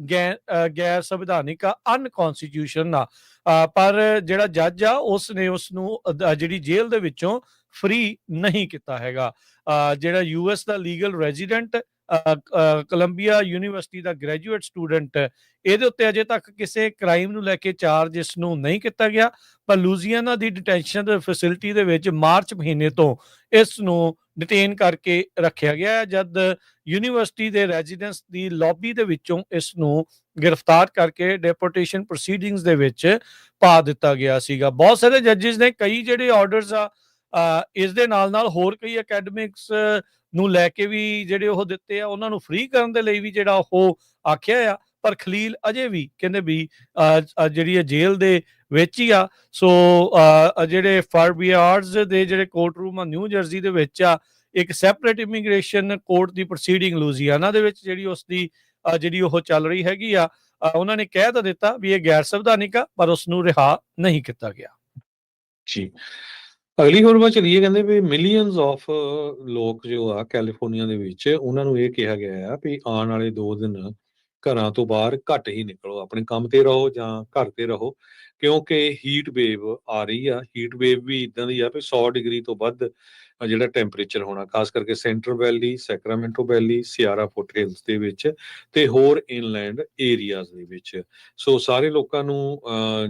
ਗੈਰ ਸੰਵਿਧਾਨਿਕ ਆ, ਅਨਕੌਂਸਟੀਟਿਊਸ਼ਨ ਆ। ਪਰ ਜਿਹੜਾ ਜੱਜ ਆ ਉਸ ਨੇ ਉਸ ਨੂੰ ਜਿਹੜੀ ਜੇਲ੍ਹ ਦੇ ਵਿੱਚੋਂ ਫ੍ਰੀ ਨਹੀਂ ਕੀਤਾ ਹੈਗਾ। ਜਿਹੜਾ ਯੂਐਸ ਦਾ ਲੀਗਲ ਰੈਜ਼ੀਡੈਂਟ, ਕੋਲੰਬੀਆ ਯੂਨੀਵਰਸਿਟੀ ਦਾ ਗ੍ਰੈਜੂਏਟ ਸਟੂਡੈਂਟ, ਇਹਦੇ ਉੱਤੇ ਅਜੇ ਤੱਕ ਕਿਸੇ ਕ੍ਰਾਈਮ ਨੂੰ ਲੈ ਕੇ ਚਾਰਜ ਇਸ ਨੂੰ ਨਹੀਂ ਕੀਤਾ ਗਿਆ। ਪਰ ਲੂਜ਼ੀਆਨਾ ਦੀ ਡਿਟੈਂਸ਼ਨ ਫੈਸਿਲਿਟੀ ਦੇ ਵਿੱਚ ਮਾਰਚ ਮਹੀਨੇ ਤੋਂ ਇਸ ਨੂੰ ਡਿਟੇਨ ਕਰਕੇ ਰੱਖਿਆ ਗਿਆ ਹੈ, ਜਦ ਯੂਨੀਵਰਸਿਟੀ ਦੇ ਰੈਜ਼ੀਡੈਂਸ ਦੀ ਲੌਬੀ ਦੇ ਵਿੱਚੋਂ ਇਸ ਨੂੰ ਗ੍ਰਿਫਤਾਰ ਕਰਕੇ ਡਿਪੋਰਟੇਸ਼ਨ ਪ੍ਰੋਸੀਡਿੰਗਸ ਦੇ ਵਿੱਚ ਪਾ ਦਿੱਤਾ ਗਿਆ ਸੀਗਾ। ਬਹੁਤ ਸਾਰੇ ਜੱਜਿਸ ਨੇ ਕਈ ਜਿਹੜੇ ਆਰਡਰਸ ਆ ਇਸ ਦੇ ਨਾਲ ਹੋਰ ਕਈ ਅਕੈਡਮਿਕਸ ਨੂੰ ਲੈ ਕੇ ਵੀ ਜਿਹੜੇ ਉਹ ਦਿੱਤੇ ਆ, ਉਹਨਾਂ ਨੂੰ ਫ੍ਰੀ ਕਰਨ ਦੇ ਲਈ ਵੀ ਜਿਹੜਾ ਉਹ ਆਖਿਆ ਆ। ਪਰ ਖਲੀਲ ਅਜੇ ਵੀ ਕਹਿੰਦੇ ਵੀ ਜਿਹੜੀ ਹੈ ਜੇਲ੍ਹ ਦੇ ਵਿੱਚ ਹੀ ਆ। ਸੋ ਜਿਹੜੇ ਫਰਬੀਅਰਜ਼ ਦੇ ਜਿਹੜੇ ਕੋਰਟ ਰੂਮ ਆ ਨਿਊ ਜਰਸੀ ਦੇ ਵਿੱਚ ਆ, ਇੱਕ ਸੈਪਰੇਟ ਇਮੀਗ੍ਰੇਸ਼ਨ ਕੋਰਟ ਦੀ ਪ੍ਰੋਸੀਡਿੰਗ ਲੂਜ਼ੀਆਨਾ ਦੇ ਵਿੱਚ ਜਿਹੜੀ ਉਸ ਦੀ ਜਿਹੜੀ ਉਹ ਚੱਲ ਰਹੀ ਹੈਗੀ ਆ। ਉਹਨਾਂ ਨੇ ਕਹਿ ਤਾਂ ਦਿੱਤਾ ਵੀ ਇਹ ਗੈਰ ਸੰਵਿਧਾਨਿਕ ਆ, ਪਰ ਉਸ ਨੂੰ ਰਿਹਾ ਨਹੀਂ ਕੀਤਾ ਗਿਆ। ਜੀ, ਅਗਲੀ ਖਬਰ ਵੱਲ ਚਲੀਏ। ਕਹਿੰਦੇ ਵੀ ਮਿਲੀਅਨਸ ਆਫ ਲੋਕ ਜੋ ਆ ਕੈਲੀਫੋਰਨੀਆ ਦੇ ਵਿੱਚ, ਉਹਨਾਂ ਨੂੰ ਇਹ ਕਿਹਾ ਗਿਆ ਆ ਵੀ ਆਉਣ ਵਾਲੇ 2 ਦਿਨ ਘਰਾਂ ਤੋਂ ਬਾਹਰ ਘੱਟ ਹੀ ਨਿਕਲੋ, ਆਪਣੇ ਕੰਮ ਤੇ ਰਹੋ ਜਾਂ ਘਰ ਤੇ ਰਹੋ, ਕਿਉਂਕਿ ਹੀਟ ਵੇਵ ਆ ਰਹੀ ਆ। ਹੀਟ ਵੇਵ ਵੀ ਇਦਾਂ ਦੀ ਆ ਵੀ 100 ਡਿਗਰੀ ਤੋਂ ਵੱਧ ਜਿਹੜਾ ਟੈਂਪਰੇਚਰ ਹੋਣਾ, ਖਾਸ ਕਰਕੇ ਸੈਂਟਰ ਵੈਲੀ, ਸੈਕਰਾਮੈਂਟੋ ਵੈਲੀ, ਸਿਆਰਾ ਫੁੱਟ ਹਿਲਸ ਦੇ ਵਿੱਚ ਤੇ ਹੋਰ ਇਨਲੈਂਡ ਏਰੀਆਜ਼ ਦੇ ਵਿੱਚ। ਸੋ ਸਾਰੇ ਲੋਕਾਂ ਨੂੰ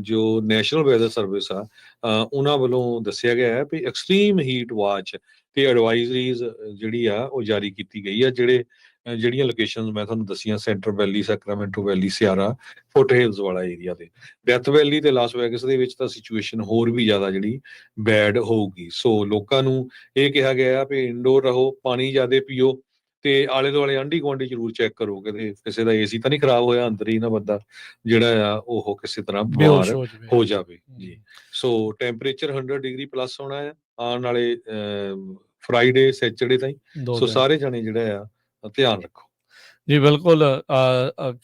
ਜੋ ਨੈਸ਼ਨਲ ਵੈਦਰ ਸਰਵਿਸ ਆ ਉਹਨਾਂ ਵੱਲੋਂ ਦੱਸਿਆ ਗਿਆ ਹੈ ਵੀ ਐਕਸਟ੍ਰੀਮ ਹੀਟ ਵਾਚ ਤੇ ਐਡਵਾਈਜ਼ਰੀਜ਼ ਜਿਹੜੀ ਆ ਉਹ ਜਾਰੀ ਕੀਤੀ ਗਈ ਆ। ਜਿਹੜੀਆਂ ਲੋਕੇਸ਼ਨਸ ਮੈਂ ਤੁਹਾਨੂੰ ਦੱਸੀਆਂ, ਸੈਂਟਰ ਵੈਲੀ, ਸੈਕਰਾਮੈਂਟੋ ਵੈਲੀ, ਸਿਆਰਾ ਫੁੱਟ ਹਿਲਸ ਵਾਲਾ ਏਰੀਆ ਤੇ ਡੈਥ ਵੈਲੀ ਤੇ ਲਾਸ ਵੈਗਸ ਦੇ ਵਿੱਚ ਤਾਂ ਸਿਚੁਏਸ਼ਨ ਹੋਰ ਵੀ ਜ਼ਿਆਦਾ ਜਿਹੜੀ ਬੈਡ ਹੋਊਗੀ। ਸੋ ਲੋਕਾਂ ਨੂੰ ਇਹ ਕਿਹਾ ਗਿਆ ਵੀ ਇੰਡੋਰ ਰਹੋ, ਪਾਣੀ ਜ਼ਿਆਦਾ ਪੀਓ ਤੇ ਆਲੇ ਦੁਆਲੇ ਆਂਢੀ ਗੁਆਂਢੀ ਜ਼ਰੂਰ ਚੈੱਕ ਕਰੋ ਕਿ ਕਿਸੇ ਦਾ ਏਸੀ ਤਾਂ ਨਹੀਂ ਖਰਾਬ ਹੋਇਆ, ਅੰਦਰ ਹੀ ਨਾ ਬੰਦਾ ਜਿਹੜਾ ਆ ਉਹ ਕਿਸੇ ਤਰ੍ਹਾਂ ਬਿਮਾਰ ਹੋ ਜਾਵੇ। ਜੀ, ਸੋ ਟੈਂਪਰੇਚਰ 100 ਡਿਗਰੀ ਪਲੱਸ ਹੋਣਾ ਆ ਆਉਣ ਵਾਲੇ ਫਰਾਈਡੇ ਸੈਚਰਡੇ ਤਾਈਂ। ਸੋ ਸਾਰੇ ਜਾਣੇ ਜਿਹੜਾ ਆ ਧਿਆਨ ਰੱਖੋ। ਜੀ ਬਿਲਕੁਲ,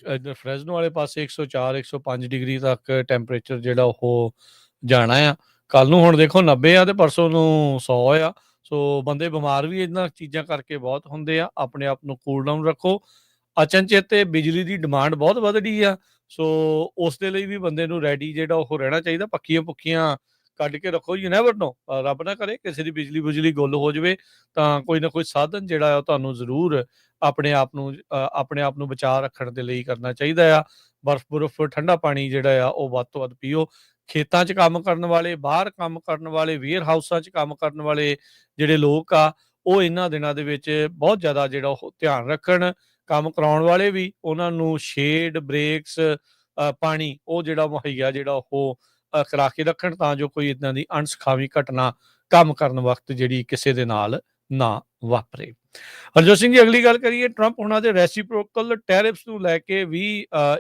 ਇੱਧਰ ਫਰੈਜ਼ਨੋ ਵਾਲੇ ਪਾਸੇ 104 105 ਡਿਗਰੀ ਤੱਕ ਟੈਂਪਰੇਚਰ ਜਿਹੜਾ ਉਹ ਜਾਣਾ ਆ। ਕੱਲ ਨੂੰ ਹੁਣ ਦੇਖੋ 90 ਆ ਤੇ ਪਰਸੋਂ ਨੂੰ 100 ਆ। ਸੋ ਬੰਦੇ ਬਿਮਾਰ ਵੀ ਇਹਨਾਂ ਚੀਜ਼ਾਂ ਕਰਕੇ ਬਹੁਤ ਹੁੰਦੇ ਆ। ਆਪਣੇ ਆਪ ਨੂੰ ਕੂਲ ਡਾਊਨ ਰੱਖੋ। ਅਚਨਚੇਤ ਬਿਜਲੀ ਦੀ ਡਿਮਾਂਡ ਬਹੁਤ ਵਧਦੀ ਆ, ਸੋ ਉਸ ਦੇ ਲਈ ਵੀ ਬੰਦੇ ਨੂੰ ਰੈਡੀ ਜਿਹੜਾ ਉਹ ਰਹਿਣਾ ਚਾਹੀਦਾ। ਪੱਖੀਆਂ ਪੁੱਖੀਆਂ ਕੱਢ ਕੇ ਰੱਖੋ। ਯੂ ਨੈਵਰ ਨੋ, ਰੱਬ ਨਾ ਕਰੇ ਕਿਸੇ ਦੀ ਬਿਜਲੀ ਬੁਜਲੀ ਗੁੱਲ ਹੋ ਜਾਵੇ ਤਾਂ ਕੋਈ ਨਾ ਕੋਈ ਸਾਧਨ ਜਿਹੜਾ ਆ ਤੁਹਾਨੂੰ ਜ਼ਰੂਰ ਆਪਣੇ ਆਪ ਨੂੰ ਬਚਾ ਰੱਖਣ ਦੇ ਲਈ ਕਰਨਾ ਚਾਹੀਦਾ ਆ। ਬਰਫ਼ ਠੰਡਾ ਪਾਣੀ ਜਿਹੜਾ ਆ ਉਹ ਵੱਧ ਤੋਂ ਵੱਧ ਪੀਓ। ਖੇਤਾਂ 'ਚ ਕੰਮ ਕਰਨ ਵਾਲੇ, ਬਾਹਰ ਕੰਮ ਕਰਨ ਵਾਲੇ, ਵੇਅਰ ਹਾਊਸਾਂ 'ਚ ਕੰਮ ਕਰਨ ਵਾਲੇ ਜਿਹੜੇ ਲੋਕ ਆ, ਉਹ ਇਹਨਾਂ ਦਿਨਾਂ ਦੇ ਵਿੱਚ ਬਹੁਤ ਜ਼ਿਆਦਾ ਜਿਹੜਾ ਉਹ ਧਿਆਨ ਰੱਖਣ। ਕੰਮ ਕਰਾਉਣ ਵਾਲੇ ਵੀ, ਉਹਨਾਂ ਨੂੰ ਸ਼ੇਡ, ਬ੍ਰੇਕਸ, ਪਾਣੀ ਉਹ ਜਿਹੜਾ ਮੁਹੱਈਆ ਜਿਹੜਾ ਉਹ ਕਰਾ ਕੇ ਰੱਖਣ, ਤਾਂ ਜੋ ਕੋਈ ਇੱਦਾਂ ਦੀ ਅਣਸੁਖਾਵੀਂ ਘਟਨਾ ਕੰਮ ਕਰਨ ਵਕਤ ਜਿਹੜੀ ਕਿਸੇ ਦੇ ਨਾਲ ਨਾ ਵਾਪਰੇ। ਹਰਜੋਤ ਸਿੰਘ ਜੀ, ਅਗਲੀ ਗੱਲ ਕਰੀਏ। ਟਰੰਪ ਉਹਨਾਂ ਦੇ ਰੈਸੀਪ੍ਰੋਕਲ ਟੈਰਿਫਸ ਨੂੰ ਲੈ ਕੇ ਵੀ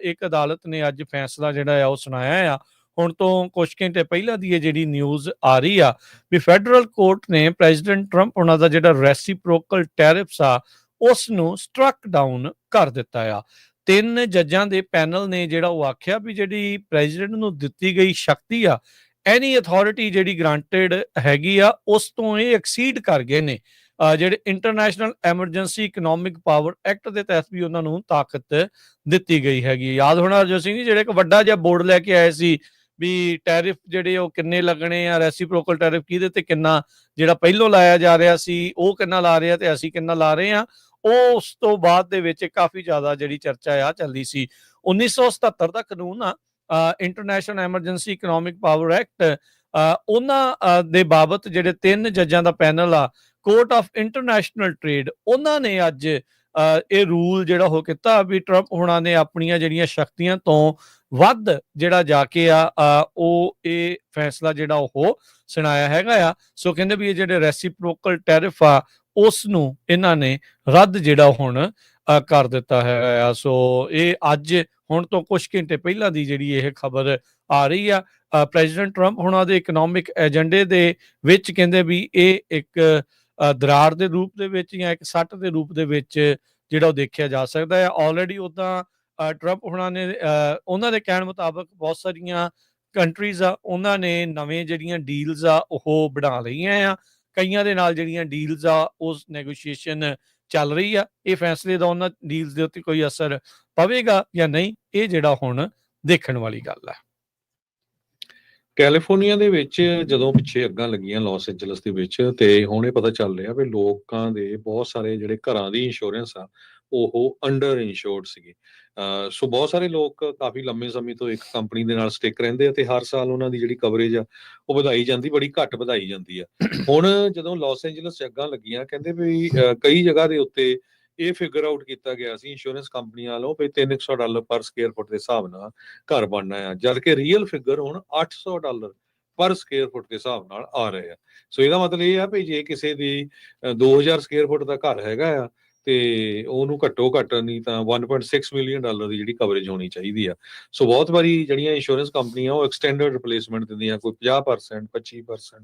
ਇੱਕ ਅਦਾਲਤ ਨੇ ਅੱਜ ਫੈਸਲਾ ਜਿਹੜਾ ਆ ਉਹ ਸੁਣਾਇਆ ਆ। ਹੁਣ ਤੋਂ ਕੁਝ ਘੰਟੇ ਪਹਿਲਾਂ ਦੀ ਇਹ ਜਿਹੜੀ ਨਿਊਜ਼ ਆ ਰਹੀ ਆ ਵੀ ਫੈਡਰਲ ਕੋਰਟ ਨੇ ਪ੍ਰੈਜ਼ੀਡੈਂਟ ਟਰੰਪ ਉਹਨਾਂ ਦਾ ਜਿਹੜਾ ਰੈਸੀਪ੍ਰੋਕਲ ਟੈਰਿਫਸ ਆ ਉਸ ਨੂੰ ਸਟਰਕ ਡਾਊਨ ਕਰ ਦਿੱਤਾ ਆ। 3 ਜੱਜਾਂ ਦੇ ਪੈਨਲ ਨੇ ਜਿਹੜਾ ਉਹ ਆਖਿਆ ਵੀ ਜਿਹੜੀ ਪ੍ਰੈਜ਼ੀਡੈਂਟ ਨੂੰ ਦਿੱਤੀ ਗਈ ਸ਼ਕਤੀ ਆ, ਐਨੀ ਅਥਾਰਟੀ ਜਿਹੜੀ ਗ੍ਰਾਂਟਡ ਹੈਗੀ ਆ, ਉਸ ਤੋਂ ਇਹ ਐਕਸੀਡ ਕਰ ਗਏ ਨੇ। ਜਿਹੜੇ international emergency economic power act ਦੇ ਤਹਿਤ ਵੀ ਉਹਨਾਂ ਨੂੰ ਤਾਕਤ ਦਿੱਤੀ ਗਈ ਹੈਗੀ। ਯਾਦ ਹੋਣਾ ਹਰਜੋਤ ਸਿੰਘ ਜੀ, ਜਿਹੜੇ ਇੱਕ ਵੱਡਾ ਜਿਹਾ ਬੋਰਡ ਲੈ ਕੇ ਆਏ ਸੀ ਵੀ ਟੈਰਿਫ ਜਿਹੜੇ ਉਹ ਕਿੰਨੇ ਲੱਗਣੇ ਆ, ਰੈਸੀਪ੍ਰੋਕਲ ਟੈਰਿਫ ਕਿਹਦੇ ਤੇ ਕਿੰਨਾ ਜਿਹੜਾ ਪਹਿਲੋਂ ਲਾਇਆ ਜਾ ਰਿਹਾ ਸੀ ਉਹ ਕਿੰਨਾ ਲਾ ਰਿਹਾ ਤੇ ਅਸੀਂ ਕਿੰਨਾ ਲਾ ਰਹੇ ਆ। ਉਹ ਉਸ ਤੋਂ ਬਾਅਦ ਦੇ ਵਿੱਚ ਕਾਫੀ ਜ਼ਿਆਦਾ ਜਿਹੜੀ ਚਰਚਾ ਆ ਚੱਲਦੀ ਸੀ। 1977 ਦਾ ਕਾਨੂੰਨ ਆ international emergency economic power act, ਉਹਨਾਂ ਦੇ ਬਾਬਤ ਜਿਹੜੇ 3 ਜੱਜਾਂ ਦਾ ਪੈਨਲ ਆ ਕੋਰਟ ਆਫ ਇੰਟਰਨੈਸ਼ਨਲ ਟ੍ਰੇਡ, ਉਹਨਾਂ ਨੇ ਅੱਜ ਇਹ ਰੂਲ ਜਿਹੜਾ ਉਹ ਕੀਤਾ ਵੀ ਟਰੰਪ ਹੁਣਾਂ ਨੇ ਆਪਣੀਆਂ ਜਿਹੜੀਆਂ ਸ਼ਕਤੀਆਂ ਤੋਂ ਵੱਧ ਜਿਹੜਾ ਜਾ ਕੇ ਉਹ ਇਹ ਫੈਸਲਾ ਜਿਹੜਾ ਉਹ ਸੁਣਾਇਆ ਹੈਗਾ ਆ। ਸੋ ਕਹਿੰਦੇ ਵੀ ਇਹ ਜਿਹੜੇ ਰੈਸੀਪ੍ਰੋਕਲ ਟੈਰਿਫ ਆ ਉਸ ਨੂੰ ਇਹਨਾਂ ਨੇ ਰੱਦ ਜਿਹੜਾ ਹੁਣ ਕਰ ਦਿੱਤਾ ਹੈਗਾ ਆ। ਸੋ ਇਹ ਅੱਜ ਹੁਣ ਤੋਂ ਕੁਝ ਘੰਟੇ ਪਹਿਲਾਂ ਦੀ ਜਿਹੜੀ ਇਹ ਖਬਰ ਆ ਰਹੀ ਆ। ਪ੍ਰੈਜ਼ੀਡੈਂਟ ਟਰੰਪ ਹੁਣਾਂ ਦੇ ਇਕਨੋਮਿਕ ਏਜੰਡੇ ਦੇ ਵਿੱਚ ਕਹਿੰਦੇ ਵੀ ਇਹ ਇੱਕ ਦਰਾਰ ਦੇ ਰੂਪ ਦੇ ਵਿੱਚ ਜਾਂ ਇੱਕ ਸੱਟ ਦੇ ਰੂਪ ਦੇ ਵਿੱਚ ਜਿਹੜਾ ਉਹ ਦੇਖਿਆ ਜਾ ਸਕਦਾ ਹੈ। ਆਲਰੇਡੀ ਉੱਦਾਂ ਟਰੰਪ ਹੁਣਾਂ ਨੇ ਉਹਨਾਂ ਦੇ ਕਹਿਣ ਮੁਤਾਬਕ ਬਹੁਤ ਸਾਰੀਆਂ ਕੰਟਰੀਜ਼ ਆ ਉਹਨਾਂ ਨੇ ਨਵੇਂ ਜਿਹੜੀਆਂ ਡੀਲਸ ਆ ਉਹ ਬਣਾ ਲਈਆਂ ਆ। ਕਈਆਂ ਦੇ ਨਾਲ ਜਿਹੜੀਆਂ ਡੀਲਸ ਆ ਉਸ ਨੈਗੋਸ਼ੀਏਸ਼ਨ ਚੱਲ ਰਹੀ ਆ। ਇਹ ਫੈਸਲੇ ਦਾ ਉਹਨਾਂ ਡੀਲਸ ਦੇ ਉੱਤੇ ਕੋਈ ਅਸਰ ਪਵੇਗਾ ਜਾਂ ਨਹੀਂ, ਇਹ ਜਿਹੜਾ ਹੁਣ ਦੇਖਣ ਵਾਲੀ ਗੱਲ ਹੈ। ਕੈਲੀਫੋਰਨੀਆ ਦੇ ਵਿੱਚ ਜਦੋਂ ਪਿੱਛੇ ਅੱਗਾਂ ਲੱਗੀਆਂ ਲਾਸ ਐਂਜਲਸ ਦੇ ਵਿੱਚ, ਤੇ ਹੁਣ ਇਹ ਪਤਾ ਚੱਲ ਰਿਹਾ ਵੀ ਲੋਕਾਂ ਦੇ ਬਹੁਤ ਸਾਰੇ ਜਿਹੜੇ ਘਰਾਂ ਦੀ ਇੰਸ਼ੋਰੈਂਸ ਆ ਉਹ ਅੰਡਰ ਇੰਸ਼ੋਰਡ ਸੀਗੇ। ਸੋ ਬਹੁਤ ਸਾਰੇ ਲੋਕ ਕਾਫੀ ਲੰਮੇ ਸਮੇਂ ਤੋਂ ਇੱਕ ਕੰਪਨੀ ਦੇ ਨਾਲ ਸਟਿਕ ਰਹਿੰਦੇ ਆ ਤੇ ਹਰ ਸਾਲ ਉਹਨਾਂ ਦੀ ਜਿਹੜੀ ਕਵਰੇਜ ਆ ਉਹ ਵਧਾਈ ਜਾਂਦੀ, ਬੜੀ ਘੱਟ ਵਧਾਈ ਜਾਂਦੀ ਆ। ਹੁਣ ਜਦੋਂ ਲਾਸ ਐਂਜਲਸ 'ਚ ਅੱਗਾਂ ਲੱਗੀਆਂ, ਕਹਿੰਦੇ ਵੀ ਕਈ ਜਗ੍ਹਾ ਦੇ ਉੱਤੇ ਇਹ ਫਿਗਰ ਆਊਟ ਕੀਤਾ ਗਿਆ ਸੀ ਇੰਸ਼ੋਰੈਂਸ ਕੰਪਨੀਆਂ ਵੱਲੋਂ ਵੀ $300 ਪਰ ਸਕੁਅਰ ਫੁੱਟ ਦੇ ਹਿਸਾਬ ਨਾਲ ਘਰ ਬਣਨਾ ਆ, ਜਦ ਕਿ ਰੀਅਲ ਫਿਗਰ ਹੁਣ $800 ਪਰ ਸਕੁਅਰ ਫੁੱਟ ਦੇ ਹਿਸਾਬ ਨਾਲ ਆ ਰਹੇ ਆ। ਸੋ ਇਹਦਾ ਮਤਲਬ ਇਹ ਆ ਵੀ ਜੇ ਕਿਸੇ ਦੀ 2000 ਸਕੁਅਰ ਫੁੱਟ ਦਾ ਘਰ ਹੈਗਾ ਆ ਤੇ ਉਹਨੂੰ ਘੱਟੋ ਘੱਟ ਨਹੀਂ ਤਾਂ $1.6 ਮਿਲੀਅਨ ਦੀ ਜਿਹੜੀ ਕਵਰੇਜ ਹੋਣੀ ਚਾਹੀਦੀ ਆ। ਸੋ ਬਹੁਤ ਵਾਰੀ ਜਿਹੜੀਆਂ ਇੰਸ਼ੋਰੈਂਸ ਕੰਪਨੀਆਂ ਉਹ ਐਕਸਟੈਂਡਡ ਰਿਪਲੇਸਮੈਂਟ ਦਿੰਦੀਆਂ, ਕੋਈ 50%, 25%,